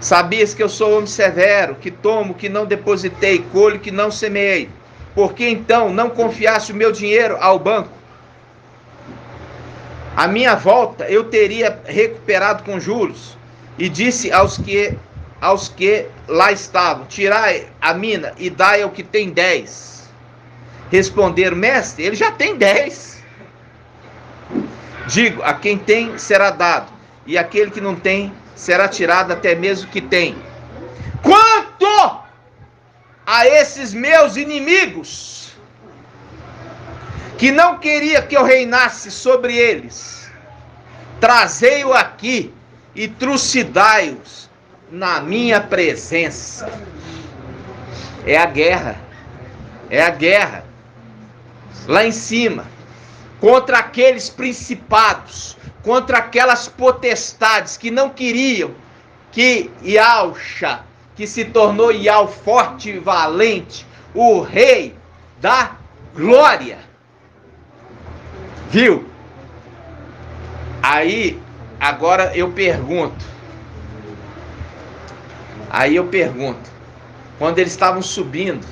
Sabias que eu sou homem severo, que tomo o que não depositei, colho o que não semeei. Por que então não confiaste o meu dinheiro ao banco? À minha volta eu teria recuperado com juros. E disse aos que lá estavam: tirai a mina e dai ao que tem 10. Responderam: mestre, ele já tem 10. Digo, a quem tem será dado, e aquele que não tem será tirado até mesmo o que tem. Quanto a esses meus inimigos, que não queria que eu reinasse sobre eles, trazei-o aqui e trucidai-os na minha presença. É a guerra. É a guerra. Lá em cima, contra aqueles principados, contra aquelas potestades que não queriam que Yahushua, que se tornou Yahweh forte e valente, o rei da glória. Viu? Aí, agora eu pergunto. Quando eles estavam subindo,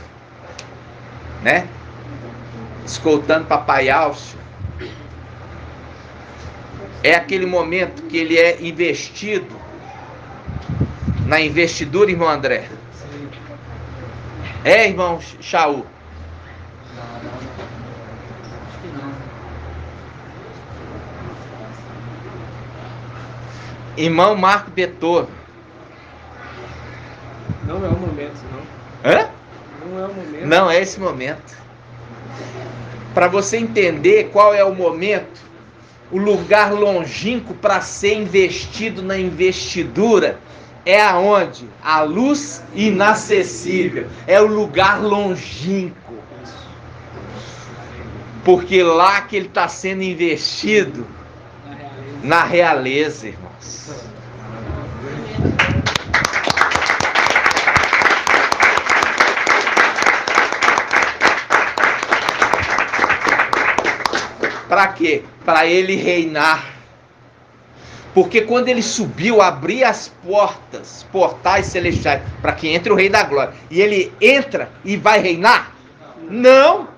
né? Escoltando papai Yahushua, é aquele momento que ele é investido na investidura, irmão André? Sim. É, irmão Shaul? Acho que não. Irmão Marco Beethoven. Não é o momento, não. Hã? Não é o momento. Não é esse momento. Para você entender qual é o momento, o lugar longínquo para ser investido na investidura é aonde? A luz inacessível. É o lugar longínquo. Porque lá que ele está sendo investido na realeza, irmãos. Para quê? Para ele reinar. Porque quando ele subiu, abria as portais celestiais, para que entre o Rei da Glória. E ele entra e vai reinar? Não!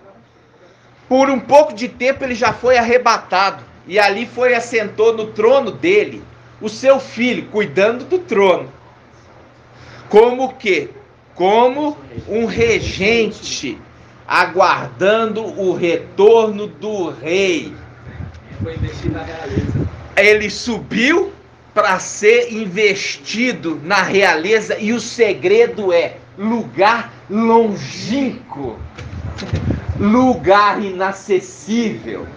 Por um pouco de tempo ele já foi arrebatado. E ali foi assentou no trono dele, o seu filho, cuidando do trono. Como o quê? Como um regente, aguardando o retorno do rei. Foi investido na realeza. Ele subiu para ser investido na realeza, e o segredo é lugar longínquo, lugar inacessível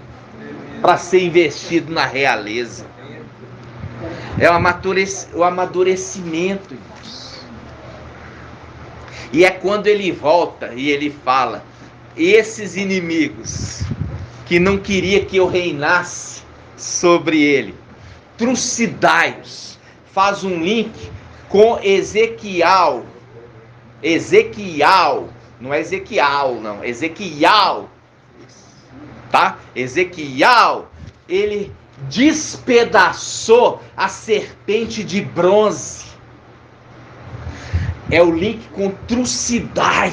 para ser investido na realeza. É o amadurecimento, irmãos. E é quando ele volta e ele fala: esses inimigos que não queria que eu reinasse sobre ele, trucidai-os. Faz um link com Ezequiel, não é Ezequiel não, Ezequiel, tá? Ezequiel, ele despedaçou a serpente de bronze. É o link com trucidai.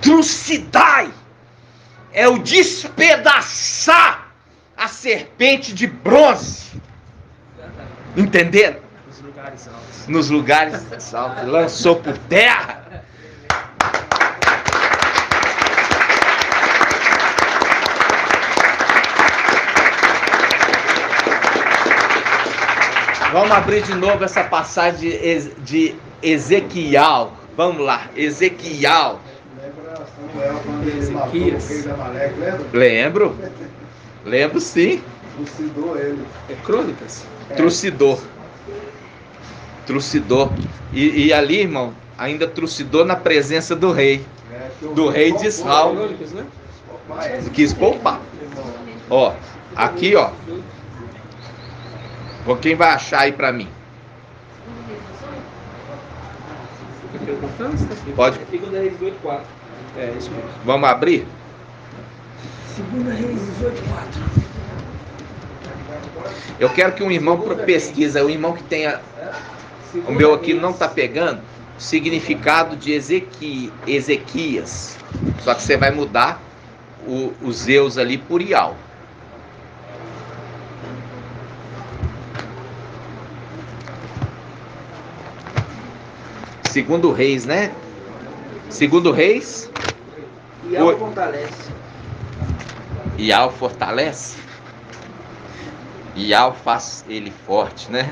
Trucidai é o despedaçar a serpente de bronze. Entenderam? Nos lugares altos. Nos lugares altos. Lançou por terra. Vamos abrir de novo essa passagem de Ezequiel. Vamos lá, Ezequiel. Lembra Samuel quando quando ele matou o Ezequias. rei da Amaleque, lembra? Lembro. Lembro sim. Trucidou ele. É Crônicas? Trucidou. Trucidou. E ali, irmão, ainda trucidou na presença do rei. Do rei de Israel. Crônicas, né? Quis poupar. Ó, aqui, ó. Quem vai achar aí pra mim? Tá perguntando se tá aqui? Pode. Segunda Reis 8:4. É, isso mesmo. Vamos abrir? Segunda Reis 18:4. Eu quero que um irmão pesquisa, o irmão que tenha. O meu aqui não está pegando significado de Ezequias. Só que você vai mudar o Zeus ali por Ial. Segundo Reis, né? Segundo Reis, E ela fortalece. Ial fortalece. Ial faz ele forte, né?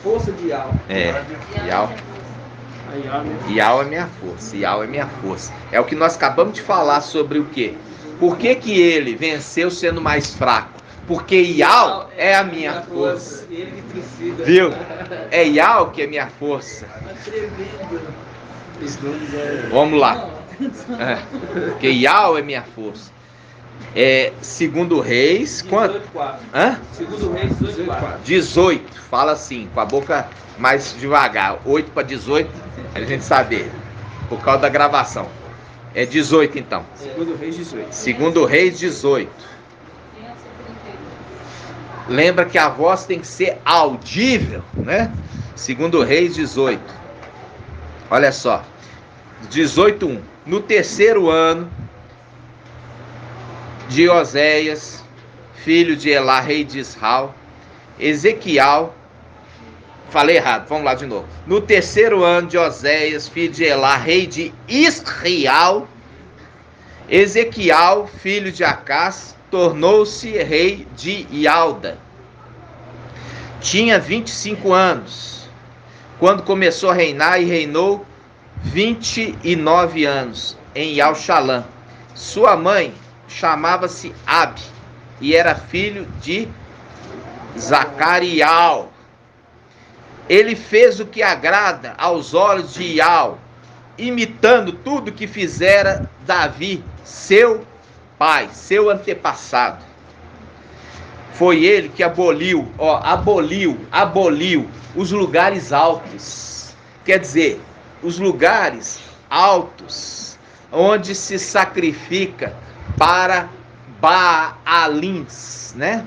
Força de alma. É, Ial. Aí, ó, né? Ial é minha força, Ial é minha força. É o que nós acabamos de falar sobre o quê? Por que que ele venceu sendo mais fraco? Porque Ial é a minha força. Ele que trucida. Viu? É Ial que é minha força. Os nomes é... Vamos lá. Porque Ial é minha força. É, segundo Reis, quanto? 18:4. Hã? Segundo Reis 18:4. 18. Fala assim, com a boca mais devagar. 8 para 18, a gente saber. Por causa da gravação. É 18 então. Segundo Reis 18. Segundo Reis 18. Lembra que a voz tem que ser audível, né? Segundo Reis 18. Olha só. 18:1. No terceiro ano de Oséias, filho de Elá, rei de Israel, Ezequiel, falei errado, vamos lá de novo. No terceiro ano de Oséias, filho de Elá, rei de Israel, Ezequiel, filho de Acás, tornou-se rei de Ialda. Tinha 25 anos, quando começou a reinar, e reinou 29 anos em Ial-Shalã. Sua mãe chamava-se Abi e era filho de Zacarial. Ele fez o que agrada aos olhos de Ial, imitando tudo que fizera Davi, seu pai, seu antepassado. Foi ele que aboliu os lugares altos. Quer dizer, os lugares altos onde se sacrifica para Baalins, né?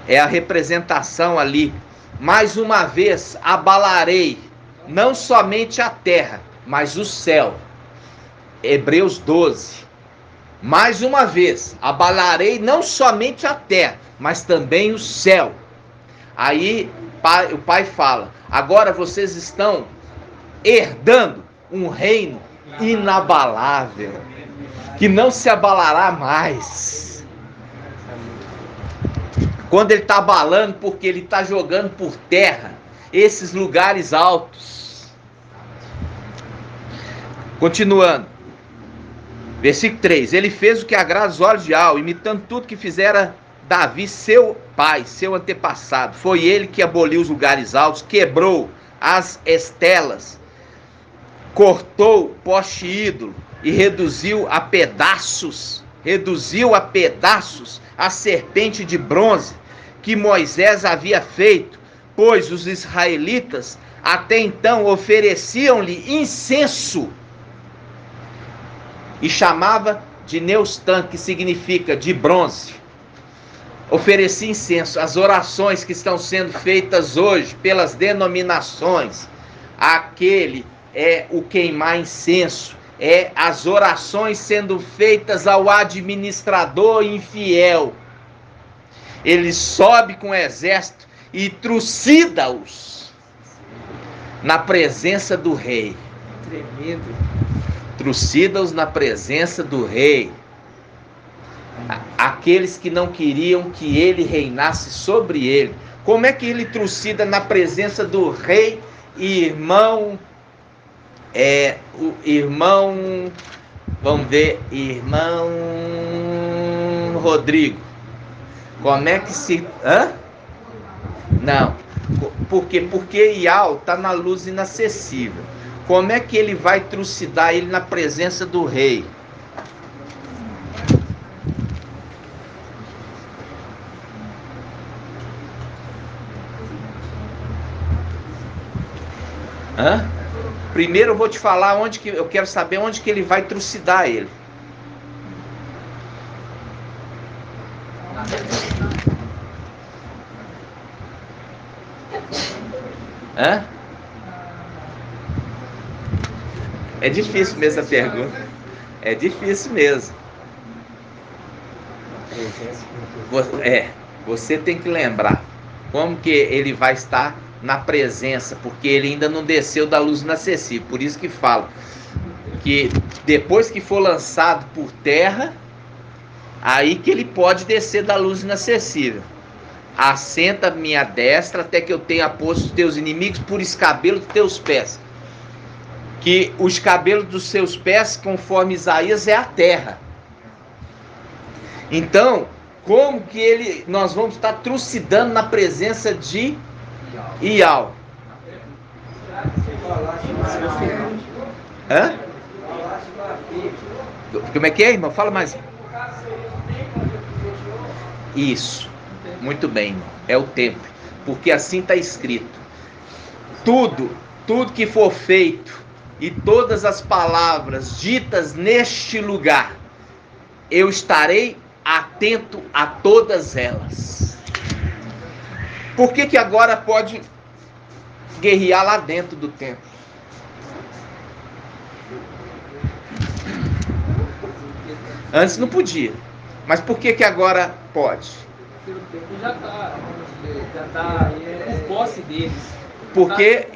É a representação ali. Mais uma vez abalarei não somente a terra, mas o céu. Hebreus 12. Mais uma vez abalarei não somente a terra, mas também o céu. Aí o pai fala: agora vocês estão herdando um reino inabalável, que não se abalará mais. Quando ele está abalando, porque ele está jogando por terra esses lugares altos. Continuando. Versículo 3. Ele fez o que agrada aos olhos de Ial, imitando tudo que fizera Davi, seu pai, seu antepassado. Foi ele que aboliu os lugares altos, quebrou as estelas, cortou o poste ídolo e reduziu a pedaços a serpente de bronze que Moisés havia feito, pois os israelitas até então ofereciam-lhe incenso e chamava de Neustã, que significa de bronze. Oferecia incenso. As orações que estão sendo feitas hoje pelas denominações, aquele é o queimar incenso, é as orações sendo feitas ao administrador infiel. Ele sobe com o exército e trucida-os na presença do rei. Tremendo. Trucida-os na presença do rei. Aqueles que não queriam que ele reinasse sobre ele. Como é que ele trucida na presença do rei, Vamos ver, irmão Rodrigo. Como é que se... Hã? Não. Por quê? Porque Ial está na luz inacessível. Como é que ele vai trucidar ele na presença do rei? Hã? Primeiro eu vou te falar onde que eu quero saber onde que ele vai trucidar ele. Hã? É difícil mesmo essa pergunta. É difícil mesmo. Você tem que lembrar como que ele vai estar na presença, porque ele ainda não desceu da luz inacessível. Por isso que fala que depois que for lançado por terra, aí que ele pode descer da luz inacessível. Assenta minha destra até que eu tenha posto os teus inimigos por escabelo dos teus pés. Que os cabelos dos seus pés, conforme Isaías, é a terra. Então, como que nós vamos estar trucidando na presença de Ial? Hã? Como é que é, irmão? Fala mais. Isso. Muito bem, irmão. É o templo. Porque assim está escrito. Tudo que for feito e todas as palavras ditas neste lugar, eu estarei atento a todas elas. Por que agora pode guerrear lá dentro do templo? Antes não podia. Mas por que agora pode? O templo já está em posse deles. Porque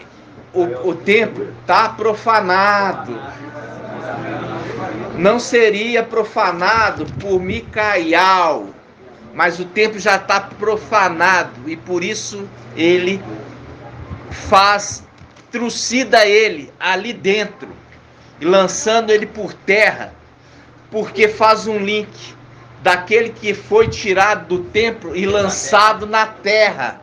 o templo está profanado. Não seria profanado por Micael, mas o templo já está profanado e por isso ele trucida ele ali dentro e lançando ele por terra, porque faz um link daquele que foi tirado do templo e lançado na terra.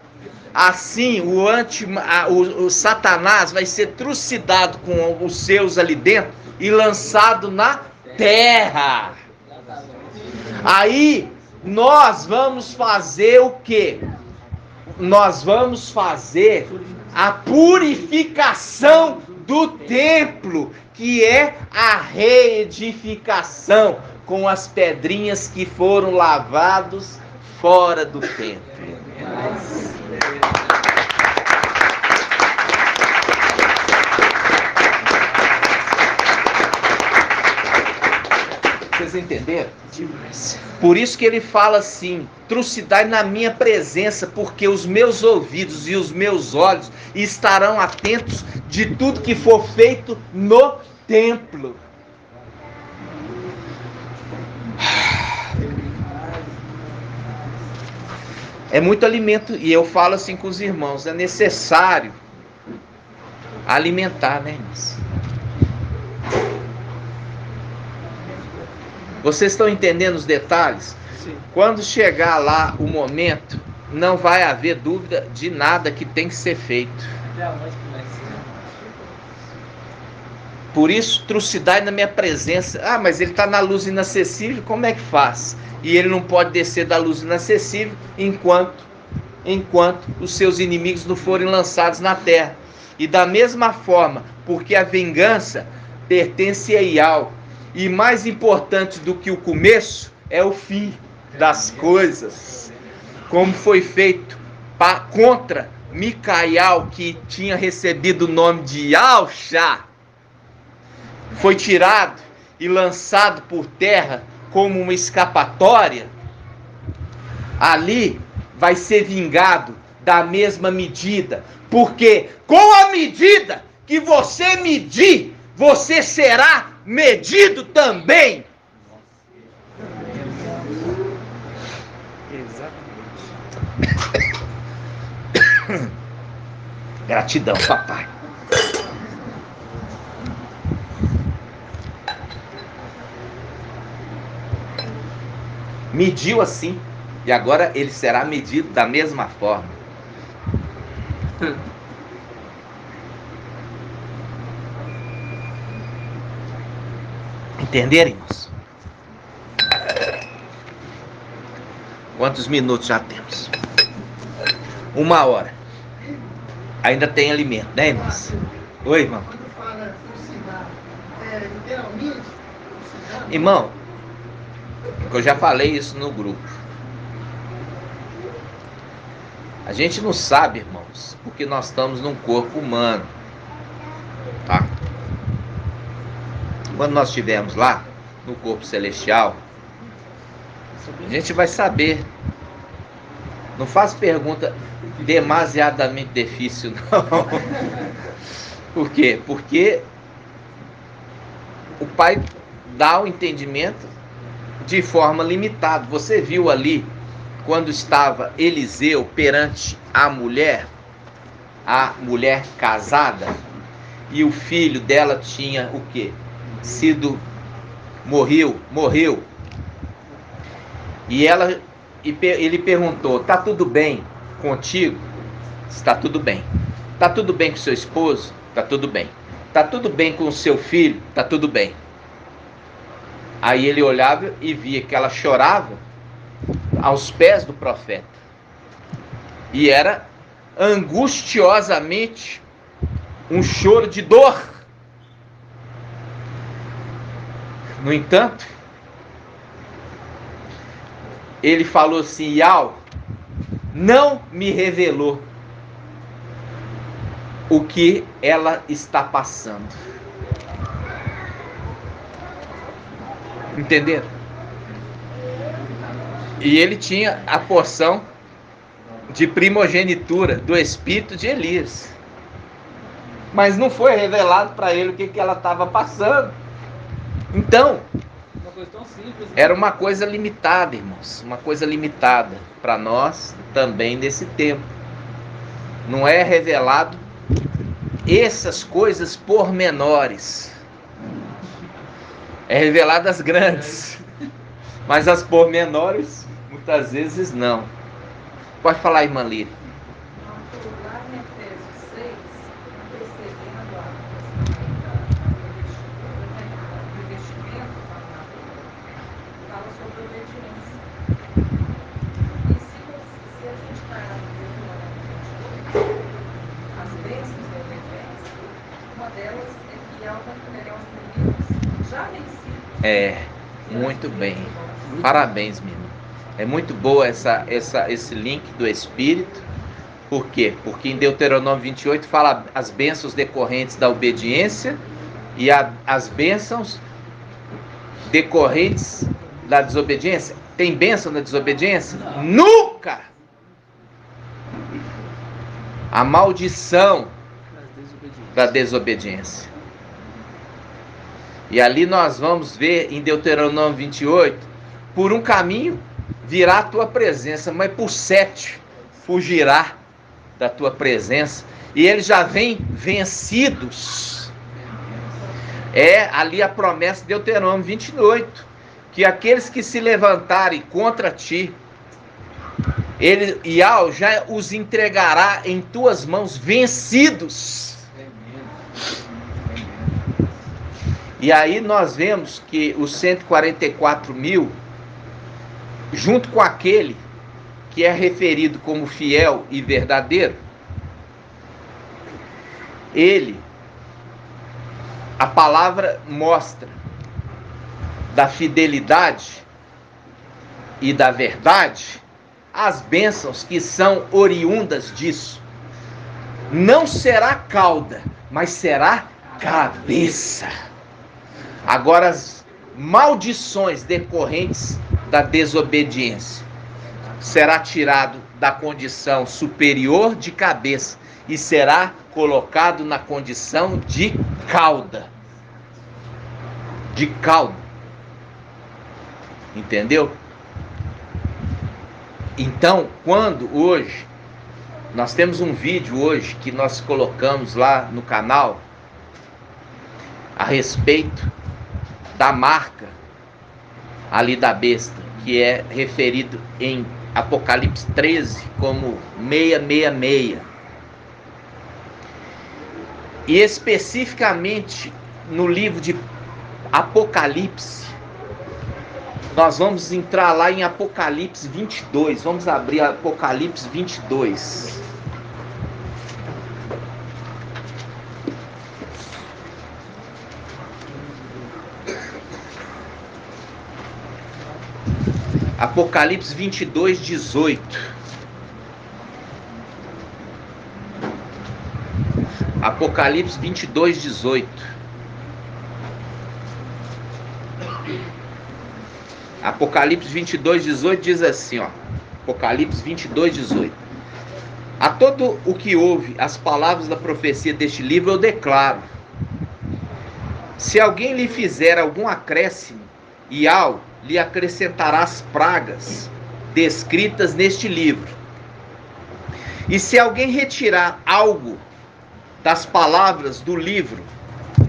Assim, o Satanás vai ser trucidado com os seus ali dentro e lançado na terra. Aí, nós vamos fazer o quê? Nós vamos fazer a purificação do templo, que é a reedificação com as pedrinhas que foram lavados fora do templo. Vocês entenderam? Por isso que ele fala assim: trucidai na minha presença, porque os meus ouvidos e os meus olhos estarão atentos de tudo que for feito no templo. É muito alimento, e eu falo assim com os irmãos, é necessário alimentar, né, irmãos? Vocês estão entendendo os detalhes? Sim. Quando chegar lá o momento, não vai haver dúvida de nada que tem que ser feito. Por isso, trucidai na minha presença. Ah, mas ele está na luz inacessível, como é que faz? E ele não pode descer da luz inacessível enquanto os seus inimigos não forem lançados na terra. E da mesma forma, porque a vingança pertence a Ial. E mais importante do que o começo é o fim das coisas. Como foi feito contra Micael, que tinha recebido o nome de Yalchá. Foi tirado e lançado por terra como uma escapatória. Ali vai ser vingado da mesma medida. Porque com a medida que você medir, você será medido também. Exatamente. Gratidão, papai. mediu assim, e agora ele será medido da mesma forma. Entenderam, irmãos? Quantos minutos já temos? 1 hora. Ainda tem alimento, né, irmãos? Oi, irmão. Quando fala ensinar, literalmente, ensinar, Irmão, eu já falei isso no grupo. A gente não sabe, irmãos, porque nós estamos num corpo humano, tá? Quando nós estivermos lá, no corpo celestial, a gente vai saber. Não faz pergunta demasiadamente difícil, não. Por quê? Porque o Pai dá o entendimento de forma limitada. Você viu ali, quando estava Eliseu perante a mulher casada, e o filho dela tinha o quê? Morreu. E ele perguntou: tá tudo bem contigo? Está tudo bem. Tá tudo bem com seu esposo? Tá tudo bem. Tá tudo bem com o seu filho? Tá tudo bem. Aí ele olhava e via que ela chorava aos pés do profeta. E era angustiosamente um choro de dor. No entanto, ele falou assim: Yau não me revelou o que ela está passando. Entenderam? E ele tinha a porção de primogenitura do espírito de Elias. Mas não foi revelado para ele o que ela estava passando. Então, Uma coisa tão simples. era uma coisa limitada, irmãos. Uma coisa limitada para nós também nesse tempo. Não é revelado essas coisas pormenores. É revelado as grandes. Mas as pormenores, muitas vezes não. Pode falar, irmã Líria. Lá em Efésios 6, percebendo o investimento fala sobre obediência. E se a gente está as bênçãos da obediência, uma delas é que há uma os já vencidos. Muito bem. Parabéns, menino. É muito boa esse link do Espírito. Por quê? Porque em Deuteronômio 28 fala as bênçãos decorrentes da obediência e as bênçãos decorrentes da desobediência. Tem bênção na desobediência? Nunca! A maldição da desobediência. E ali nós vamos ver em Deuteronômio 28, por um caminho virá a tua presença, mas por 7 fugirá da tua presença. E eles já vêm vencidos. É ali a promessa de Deuteronômio 28, que aqueles que se levantarem contra ti, Yau já os entregará em tuas mãos vencidos. E aí nós vemos que os 144 mil, junto com aquele que é referido como fiel e verdadeiro, a palavra mostra da fidelidade e da verdade, as bênçãos que são oriundas disso. Não será cauda, mas será cabeça. Agora, as maldições decorrentes da desobediência será tirado da condição superior de cabeça e será colocado na condição de cauda. De cauda. Entendeu? Então, quando hoje, nós temos um vídeo hoje que nós colocamos lá no canal a respeito da marca ali da besta, que é referido em Apocalipse 13 como 666. E especificamente no livro de Apocalipse, nós vamos entrar lá em Apocalipse 22. Vamos abrir Apocalipse 22. Apocalipse 22, 18. Apocalipse 22, 18. Apocalipse 22, 18 diz assim, ó. Apocalipse 22, 18. A todo o que ouve as palavras da profecia deste livro eu declaro: se alguém lhe fizer algum acréscimo, e ao lhe acrescentará as pragas descritas neste livro. E se alguém retirar algo das palavras do livro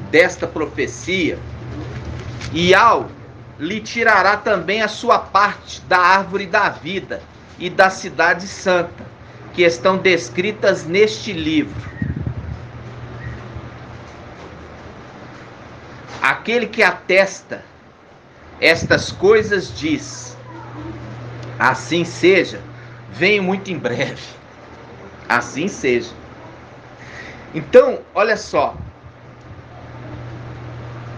desta profecia, e ao lhe tirará também a sua parte da árvore da vida e da cidade santa, que estão descritas neste livro. Aquele que atesta estas coisas diz: assim seja, venho muito em breve. Assim seja. Então, olha só.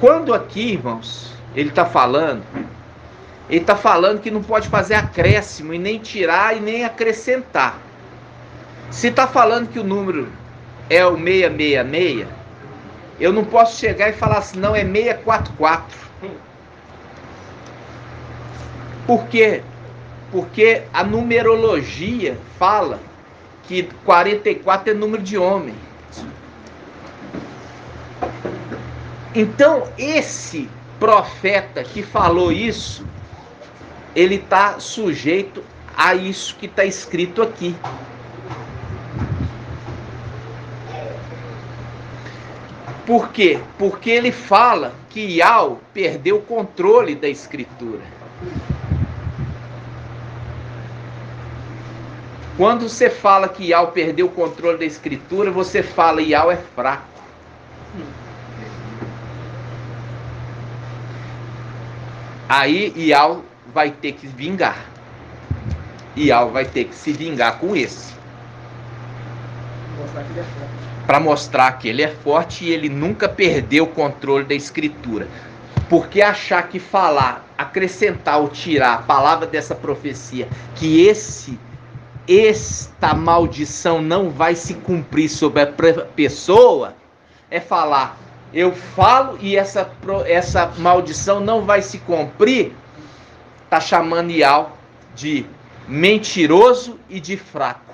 Quando aqui, irmãos, ele está falando que não pode fazer acréscimo, e nem tirar, e nem acrescentar. Se está falando que o número é o 666, eu não posso chegar e falar assim, não, é 644. Por quê? Porque a numerologia fala que 44 é número de homem. Então, esse profeta que falou isso, ele está sujeito a isso que está escrito aqui. Por quê? Porque ele fala que Yahweh perdeu o controle da escritura. Quando você fala que Yahweh perdeu o controle da escritura, você fala que Yahweh é fraco. Aí Yahweh vai ter que vingar. Yahweh vai ter que se vingar com esse. Para mostrar que ele é forte e ele nunca perdeu o controle da escritura. Porque achar que falar, acrescentar ou tirar a palavra dessa profecia, que esta maldição não vai se cumprir sobre a pessoa, é falar, eu falo e essa maldição não vai se cumprir, está chamando Yahweh de mentiroso e de fraco.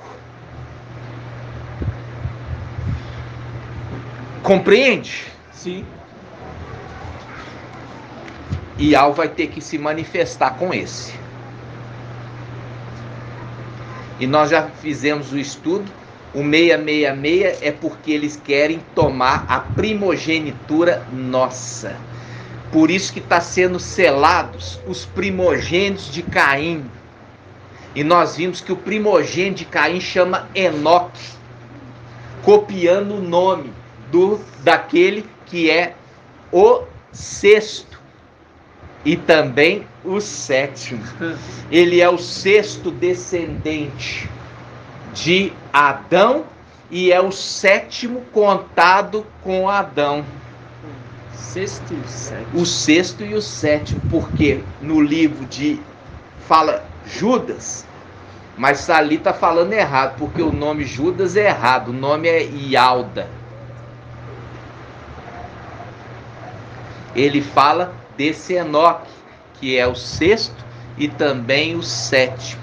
Compreende? Sim. Yahweh vai ter que se manifestar com esse. E nós já fizemos o estudo. O 666 é porque eles querem tomar a primogenitura nossa. Por isso que está sendo selados os primogênitos de Caim. E nós vimos que o primogênito de Caim chama Enoque, copiando o nome daquele que é o sexto e também o sétimo. Ele é o sexto descendente de Adão e é o sétimo contado com Adão. Sexto e sétimo. O sexto e o sétimo, porque no livro fala Judas, mas ali está falando errado, porque o nome Judas é errado, o nome é Ialda. Ele fala desse Enoque, que é o sexto e também o sétimo.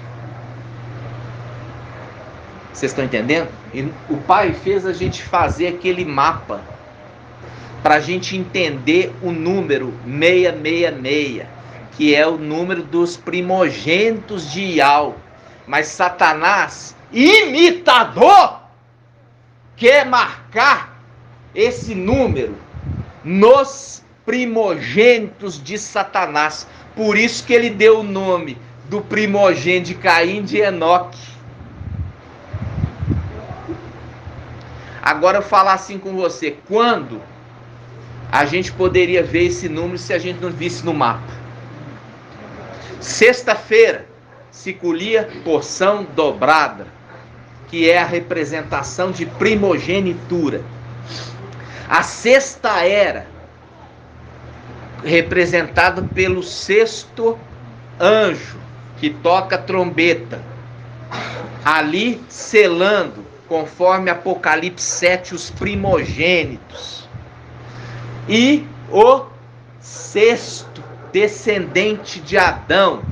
Vocês estão entendendo? E o Pai fez a gente fazer aquele mapa para a gente entender o número 666, que é o número dos primogênitos de Yahweh. Mas Satanás, imitador, quer marcar esse número nos primogênitos de Satanás. Por isso que ele deu o nome do primogênito de Caim, de Enoque. Agora eu falar assim com você, quando a gente poderia ver esse número se a gente não visse no mapa? Sexta-feira se colhia porção dobrada, que é a representação de primogenitura. A sexta era representada pelo sexto anjo, que toca trombeta, ali selando, conforme Apocalipse 7, os primogênitos. E o sexto descendente de Adão,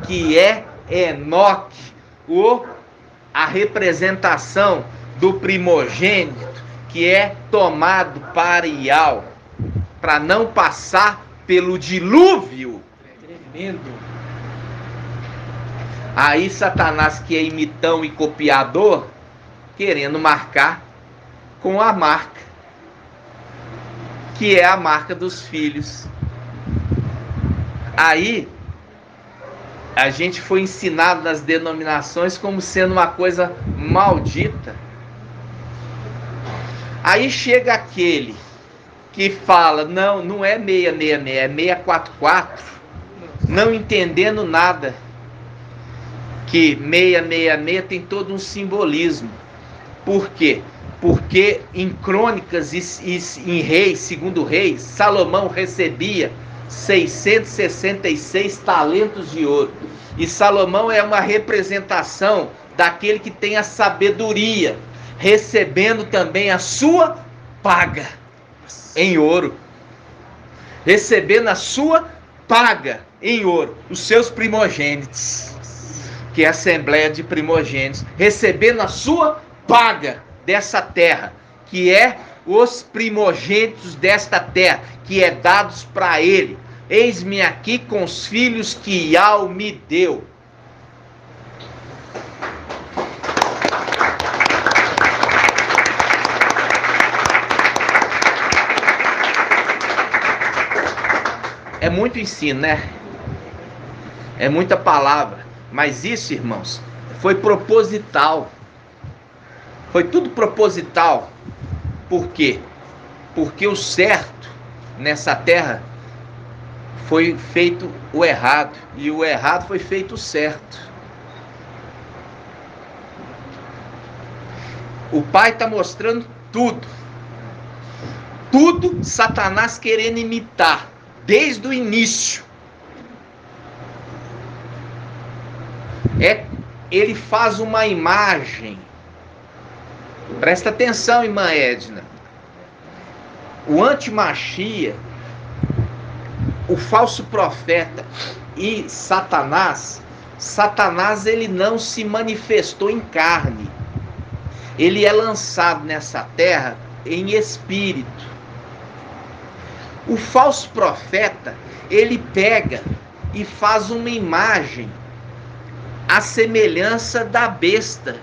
que é Enoque, a representação do primogênito, que é tomado para Ial, para não passar pelo dilúvio. Tremendo. Aí Satanás, que é imitão e copiador, querendo marcar com a marca, que é a marca dos filhos. Aí a gente foi ensinado nas denominações como sendo uma coisa maldita. Aí chega aquele que fala, não é 666, é 644, não entendendo nada, que 666 tem todo um simbolismo. Por quê? Porque em Crônicas e em Reis, segundo Reis, Salomão recebia 666 talentos de ouro. E Salomão é uma representação daquele que tem a sabedoria, recebendo também a sua paga em ouro. Recebendo a sua paga em ouro, os seus primogênitos, que é a Assembleia de Primogênitos, recebendo a sua paga dessa terra, que é os primogênitos desta terra, que é dados para ele. Eis-me aqui com os filhos que Ial me deu. É muito ensino, né? É muita palavra. Mas isso, irmãos, foi proposital. Foi tudo proposital. Por quê? Porque o certo nessa terra foi feito o errado, e o errado foi feito o certo. O Pai está mostrando tudo. Tudo Satanás querendo imitar, desde o início. Ele faz uma imagem. Presta atenção, irmã Edna. O antimachia, o falso profeta e Satanás ele não se manifestou em carne. Ele é lançado nessa terra em espírito. O falso profeta, ele pega e faz uma imagem à semelhança da besta,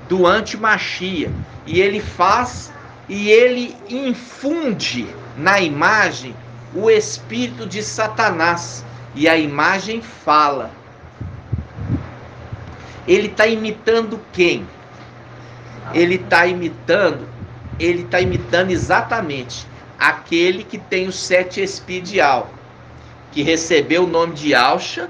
do antimachia. E ele faz e ele infunde na imagem o espírito de Satanás. E a imagem fala. Ele está imitando quem? Ele está imitando exatamente aquele que tem o 7 espíritos de Ial, que recebeu o nome de Alcha,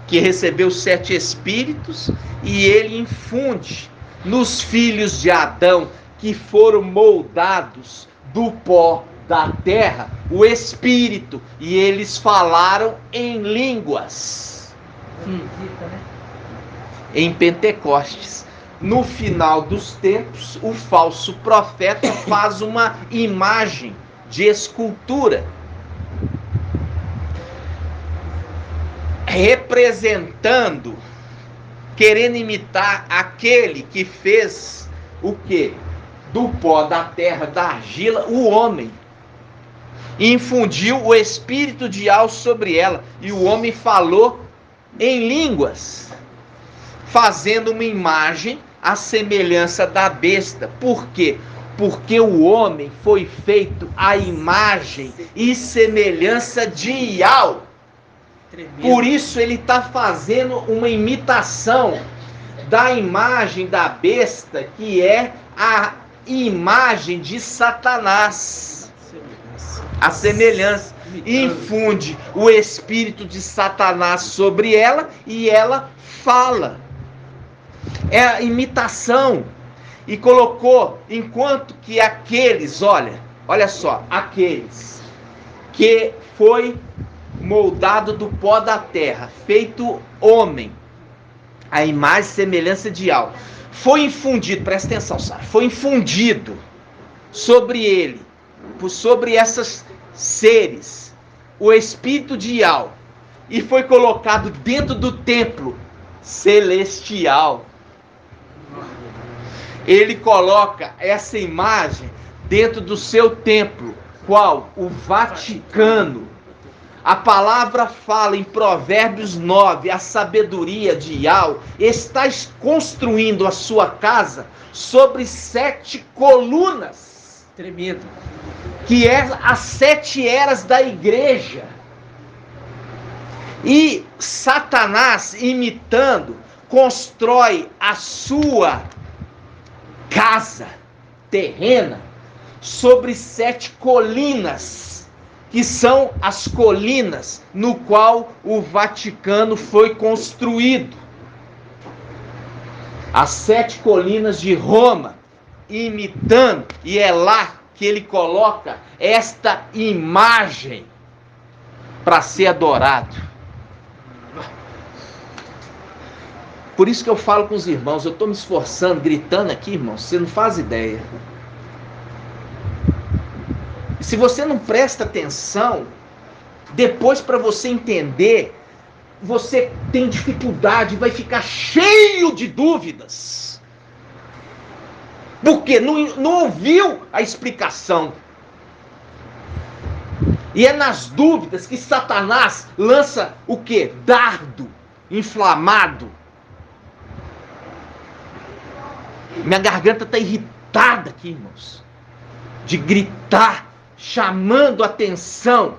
que recebeu os 7 espíritos, e ele infunde nos filhos de Adão, que foram moldados do pó da terra, o espírito, e eles falaram em línguas. Em Pentecostes. No final dos tempos, o falso profeta faz uma imagem de escultura, representando, querendo imitar aquele que fez o quê? Do pó da terra, da argila, o homem. E infundiu o espírito de Ial sobre ela, e o homem falou em línguas, fazendo uma imagem à semelhança da besta. Por quê? Porque o homem foi feito à imagem e semelhança de Ial. Por isso ele está fazendo uma imitação da imagem da besta, que é a imagem de Satanás. A semelhança. Infunde o espírito de Satanás sobre ela e ela fala. É a imitação. E colocou, enquanto que aqueles, olha só, aqueles que foi moldado do pó da terra, feito homem, a imagem e semelhança de algo, foi infundido, presta atenção, Sara, foi infundido sobre ele, sobre esses seres, o espírito de Yahweh, e foi colocado dentro do templo celestial. Ele coloca essa imagem dentro do seu templo. Qual? O Vaticano. A palavra fala em Provérbios 9, a sabedoria de Yahweh está construindo a sua casa sobre 7 colunas. Tremendo. Que é as 7 eras da igreja. E Satanás, imitando, constrói a sua casa terrena sobre 7 colinas, que são as colinas no qual o Vaticano foi construído. As 7 colinas de Roma, imitando, e é lá que ele coloca esta imagem para ser adorado. Por isso que eu falo com os irmãos, eu estou me esforçando, gritando aqui, irmãos, você não faz ideia. E se você não presta atenção, depois para você entender, você tem dificuldade, vai ficar cheio de dúvidas. Porque não ouviu a explicação. E é nas dúvidas que Satanás lança o quê? Dardo inflamado. Minha garganta está irritada aqui, irmãos. De gritar, chamando atenção.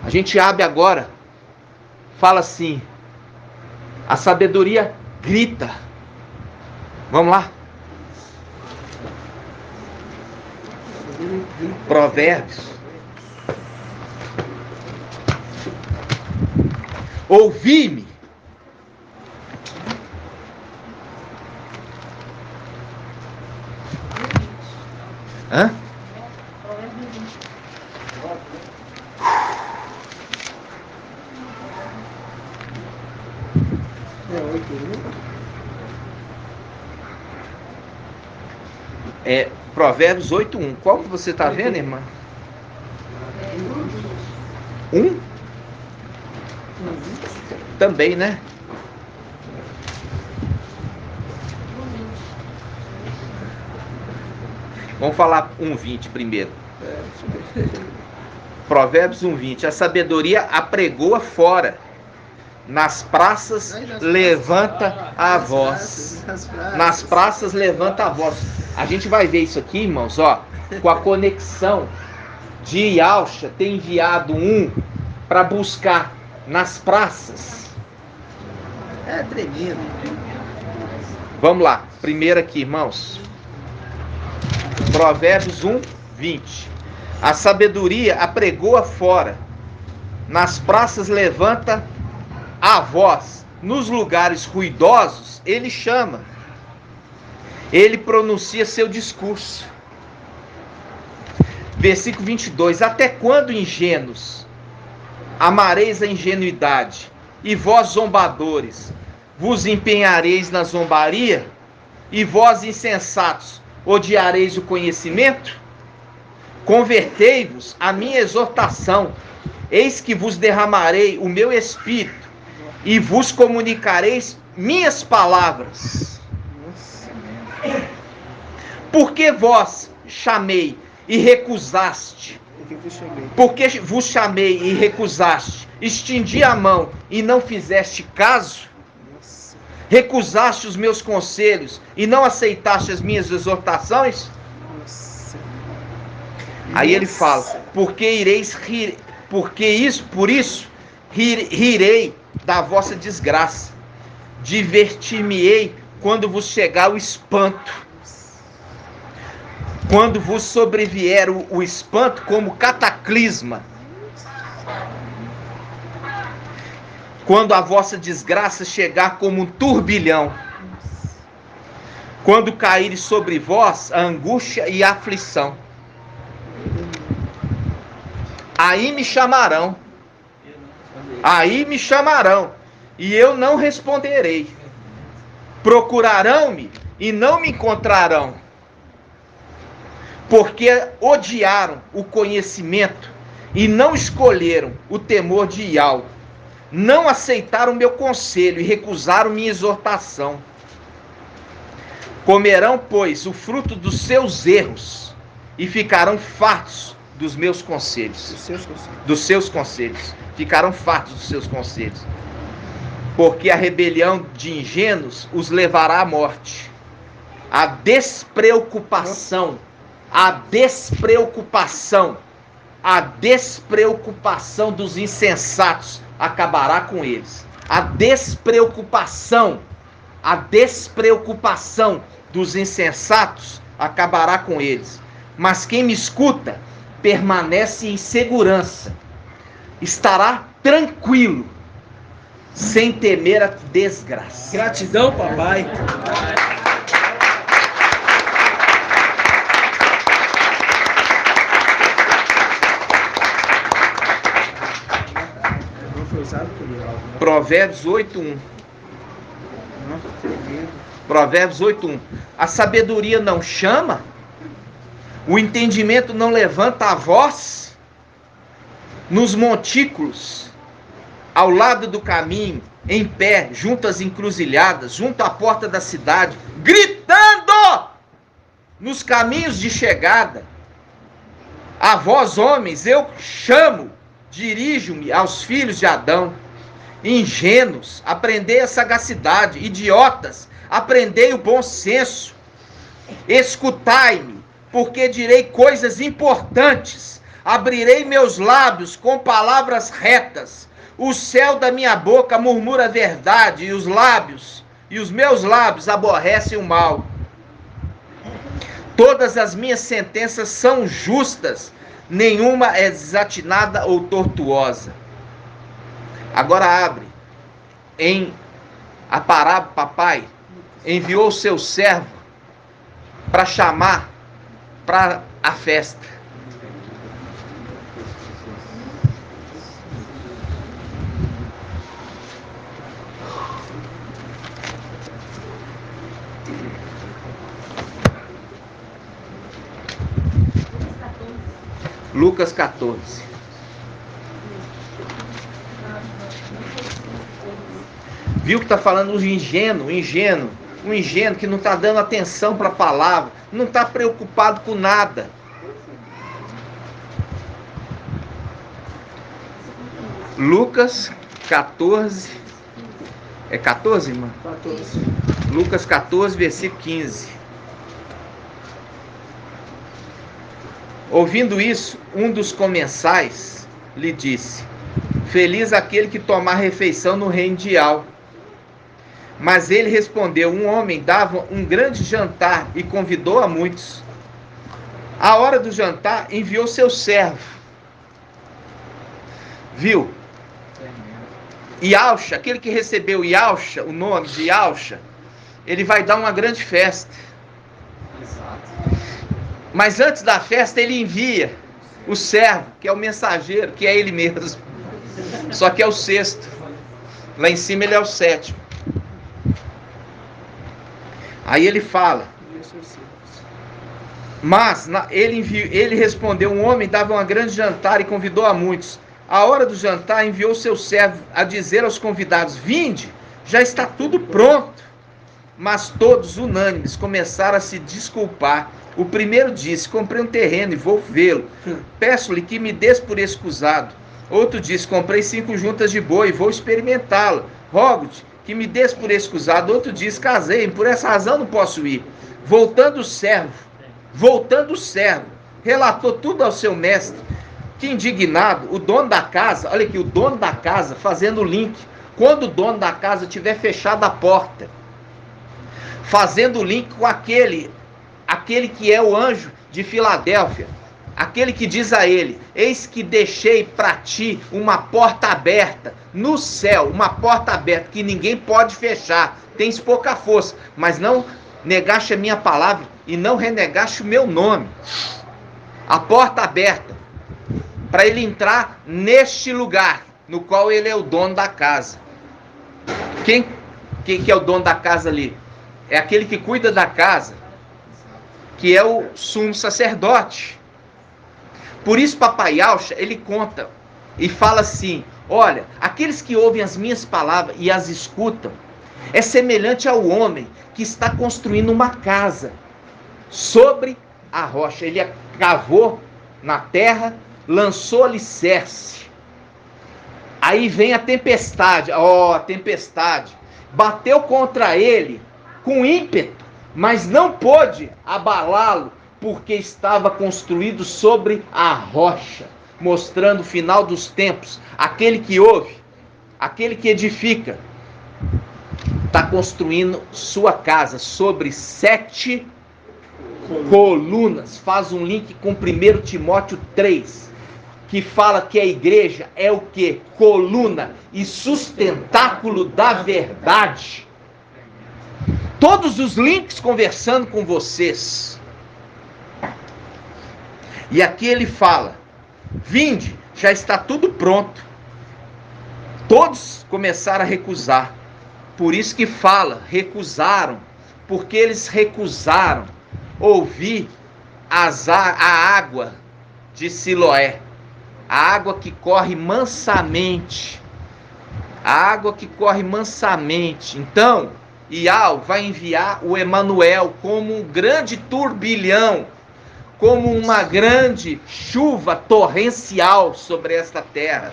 A gente abre agora. Fala assim. A sabedoria grita. Vamos lá. Provérbios. Ouvi-me. Hã? É Provérbios 8:1. Qual que você está vendo, irmã? 1? Também, né? Vamos falar 1:20 primeiro. Provérbios 1:20. A sabedoria apregoa fora. Nas praças levanta a voz. Nas praças levanta a voz. A gente vai ver isso aqui, irmãos, com a conexão de Yalcha ter enviado para buscar nas praças. É tremendo. Vamos lá. Primeiro aqui, irmãos. Provérbios 1:20. A sabedoria apregoa fora. Nas praças levanta a voz. Nos lugares ruidosos, ele chama. Ele pronuncia seu discurso. Versículo 22. Até quando, ingênuos, amareis a ingenuidade? E vós, zombadores, vos empenhareis na zombaria? E vós, insensatos, odiareis o conhecimento? Convertei-vos à minha exortação. Eis que vos derramarei o meu espírito e vos comunicareis minhas palavras. Porque vós chamei e recusaste? Porque vos chamei e recusaste? Estendi a mão e não fizeste caso? Recusaste os meus conselhos e não aceitaste as minhas exortações? Aí ele fala: por isso rirei da vossa desgraça, divertir-me-ei quando vos chegar o espanto. Quando vos sobrevier o espanto como cataclisma, quando a vossa desgraça chegar como um turbilhão, quando cair sobre vós a angústia e a aflição, aí me chamarão, e eu não responderei. Procurarão-me e não me encontrarão, porque odiaram o conhecimento e não escolheram o temor de Iau. Não aceitaram meu conselho e recusaram minha exortação. Comerão, pois, o fruto dos seus erros e ficarão fartos dos meus conselhos. Dos seus conselhos. Ficarão fartos dos seus conselhos. Porque a rebelião de ingênuos os levará à morte. A despreocupação dos insensatos acabará com eles. A despreocupação dos insensatos acabará com eles. Mas quem me escuta permanece em segurança, estará tranquilo, sem temer a desgraça. Gratidão, papai. Provérbios 8:1. Provérbios 8:1. A sabedoria não chama? O entendimento não levanta a voz? Nos montículos, ao lado do caminho, em pé, junto às encruzilhadas, junto à porta da cidade, gritando nos caminhos de chegada. A vós, homens, eu chamo, dirijo-me aos filhos de Adão. Ingênuos, aprendei a sagacidade. Idiotas, aprendei o bom senso. Escutai-me, porque direi coisas importantes. Abrirei meus lábios com palavras retas. O céu da minha boca murmura a verdade, e os meus lábios aborrecem o mal. Todas as minhas sentenças são justas, nenhuma é desatinada ou tortuosa. Agora abre. A parábola, papai enviou o seu servo para chamar para a festa. Lucas 14. Viu que está falando o ingênuo que não está dando atenção para a palavra, não está preocupado com nada. Lucas 14. É 14, irmã? 14. Lucas 14, versículo 15. Ouvindo isso, um dos comensais lhe disse: feliz aquele que tomar refeição no reino de Iau. Mas ele respondeu: um homem dava um grande jantar e convidou a muitos. À hora do jantar, enviou seu servo. Viu? Iauxa, aquele que recebeu Iauxa, o nome de Iauxa, ele vai dar uma grande festa. Mas antes da festa ele envia o servo, que é o mensageiro, que é ele mesmo. Só que é o sexto. Lá em cima ele é o sétimo. Aí ele fala. Mas ele respondeu: um homem dava um grande jantar e convidou a muitos. À hora do jantar enviou seu servo a dizer aos convidados: vinde, já está tudo pronto. Mas todos, unânimes, começaram a se desculpar. O primeiro disse: comprei um terreno e vou vê-lo. Peço-lhe que me des por escusado. Outro disse: comprei 5 juntas de boi e vou experimentá-lo. Rogo-te que me des por escusado. Outro disse: casei, e por essa razão não posso ir. Voltando o servo, relatou tudo ao seu mestre. que indignado, o dono da casa, olha aqui, o dono da casa fazendo o link. Quando o dono da casa tiver fechado a porta, fazendo o link com aquele que é o anjo de Filadélfia, aquele que diz a ele: eis que deixei para ti uma porta aberta no céu, uma porta aberta que ninguém pode fechar, tens pouca força, mas não negaste a minha palavra e não renegaste o meu nome. A porta aberta para ele entrar neste lugar no qual ele é o dono da casa. Quem que é o dono da casa ali? É aquele que cuida da casa, que é o sumo sacerdote. Por isso Papai Alcha, ele conta e fala assim: olha, aqueles que ouvem as minhas palavras e as escutam, é semelhante ao homem que está construindo uma casa sobre a rocha. Ele cavou na terra, lançou alicerce. Aí vem a tempestade, a tempestade bateu contra ele com ímpeto, mas não pôde abalá-lo, porque estava construído sobre a rocha, mostrando o final dos tempos. Aquele que ouve, aquele que edifica, está construindo sua casa sobre 7 colunas. Faz um link com 1 Timóteo 3, que fala que a igreja é o quê? Coluna e sustentáculo da verdade. Todos os links conversando com vocês. E aqui ele fala: vinde, já está tudo pronto. Todos começaram a recusar. Por isso que fala, recusaram, porque eles recusaram ouvir a água de Siloé, a água que corre mansamente, a água que corre mansamente. Então, Ial vai enviar o Emanuel como um grande turbilhão, como uma grande chuva torrencial sobre esta terra.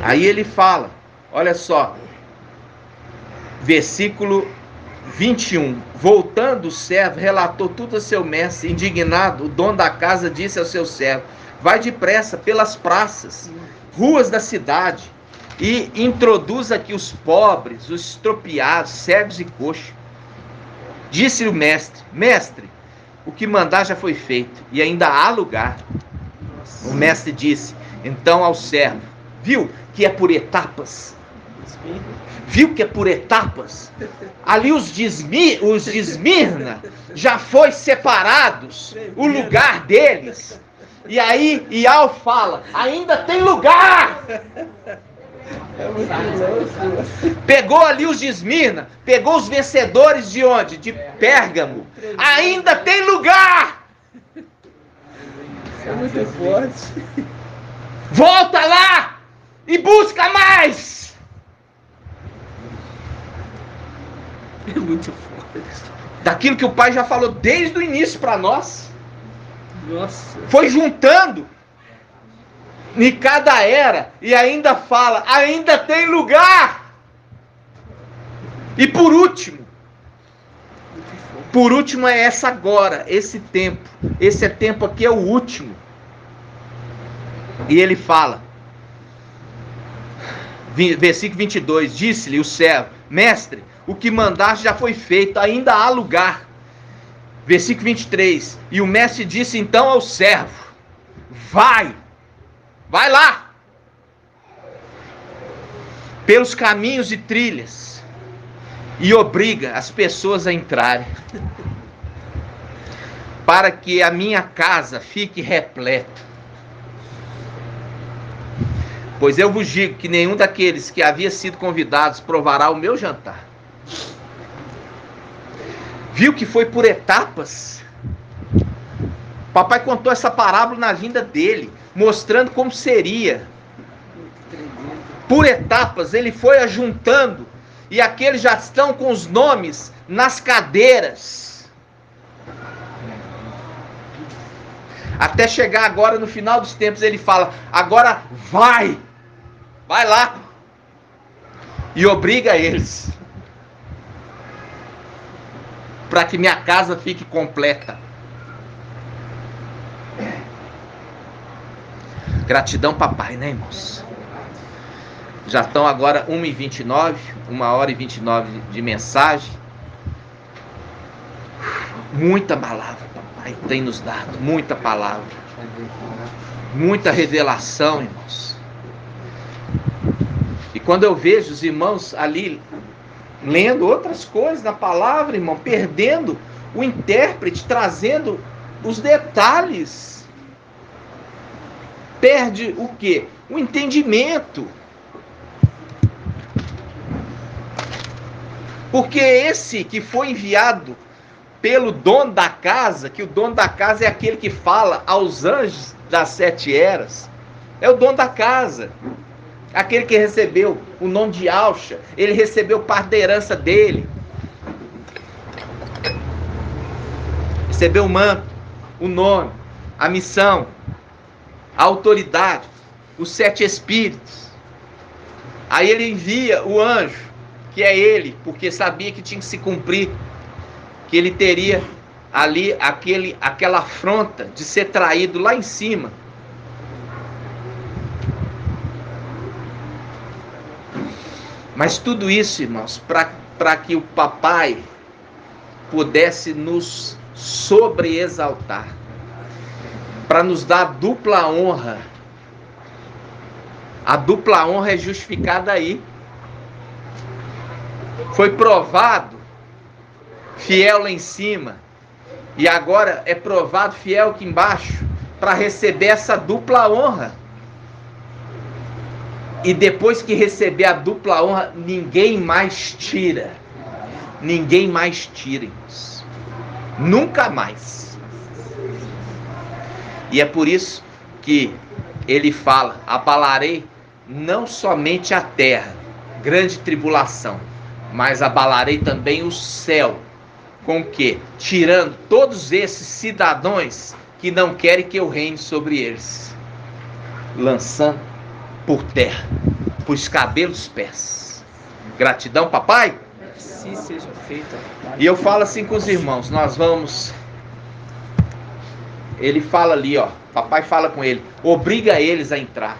Aí ele fala, olha só, versículo 21. Voltando o servo, relatou tudo a seu mestre. Indignado, o dono da casa disse ao seu servo: vai depressa pelas praças, ruas da cidade, e introduz aqui os pobres, os estropiados, cegos e coxos. Disse o mestre: mestre, o que mandar já foi feito, e ainda há lugar. O mestre disse então ao servo: viu que é por etapas? Viu que é por etapas? Ali os de Esmirna já foi separados o lugar deles. E aí Ial fala: ainda tem lugar. Pegou ali os de Esmirna, pegou os vencedores de onde? De Pérgamo. Ainda tem lugar. É muito forte. Volta lá e busca mais. É muito forte. Daquilo que o Pai já falou desde o início para nós. Nossa. Foi juntando em cada era e ainda fala: ainda tem lugar. E por último é essa agora, esse tempo. Esse tempo aqui é o último. E ele fala, versículo 22, disse-lhe o servo: mestre, o que mandaste já foi feito, ainda há lugar. Versículo 23, e o mestre disse então ao servo: vai lá, pelos caminhos e trilhas, e obriga as pessoas a entrarem, para que a minha casa fique repleta. Pois eu vos digo que nenhum daqueles que havia sido convidados provará o meu jantar. Viu que foi por etapas? Papai contou essa parábola na vinda dele, mostrando como seria. Por etapas, ele foi ajuntando, e aqueles já estão com os nomes nas cadeiras. Até chegar agora no final dos tempos, ele fala: agora vai lá, e obriga eles, para que minha casa fique completa. Gratidão, papai, né, irmãos? Já estão agora 1h29, 1h29 de mensagem. Muita palavra, papai, tem nos dado. Muita palavra. Muita revelação, irmãos. E quando eu vejo os irmãos ali lendo outras coisas na palavra, irmão, perdendo o intérprete, trazendo os detalhes. Perde o quê? O entendimento. Porque esse que foi enviado pelo dono da casa, que o dono da casa é aquele que fala aos anjos das 7 eras, é o dono da casa. Aquele que recebeu o nome de Alcha, ele recebeu parte da herança dele. Recebeu o manto, o nome, a missão, a autoridade, os 7 espíritos. Aí ele envia o anjo, que é ele, porque sabia que tinha que se cumprir, que ele teria ali aquela afronta de ser traído lá em cima. Mas tudo isso, irmãos, para que o papai pudesse nos sobreexaltar, para nos dar dupla honra. A dupla honra é justificada aí. Foi provado fiel lá em cima, e agora é provado fiel aqui embaixo, para receber essa dupla honra. E depois que receber a dupla honra, ninguém mais tira. Ninguém mais tira, irmãos. Nunca mais. E é por isso que ele fala: abalarei não somente a terra, grande tribulação, mas abalarei também o céu. Com o quê? Tirando todos esses cidadãos que não querem que eu reine sobre eles. Lançando por terra, por escabelos dos pés. Gratidão, papai. Assim seja feita. E eu falo assim com os irmãos, nós vamos... Ele fala ali, ó, papai fala com ele, obriga eles a entrar.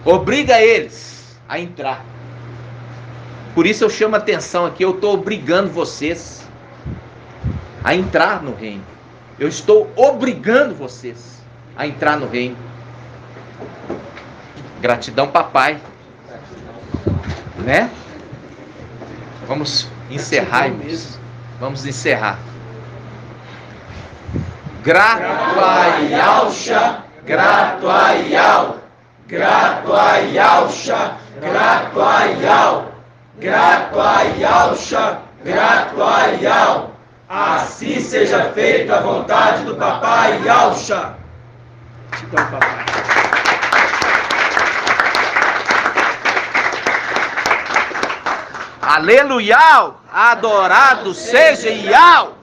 Obriga eles a entrar. Por isso eu chamo a atenção aqui, eu estou obrigando vocês a entrar no reino. Eu estou obrigando vocês a entrar no reino. Gratidão, papai. Né? Vamos encerrar, irmãos. Vamos encerrar. Grato a Yalcha, grato a Yal, grato a Yalcha, grato a Yal, grato a Yalcha, grato a Yal. Assim seja feita a vontade do papai Yalcha. Gratidão, papai. Aleluia! Adorado seja Yal!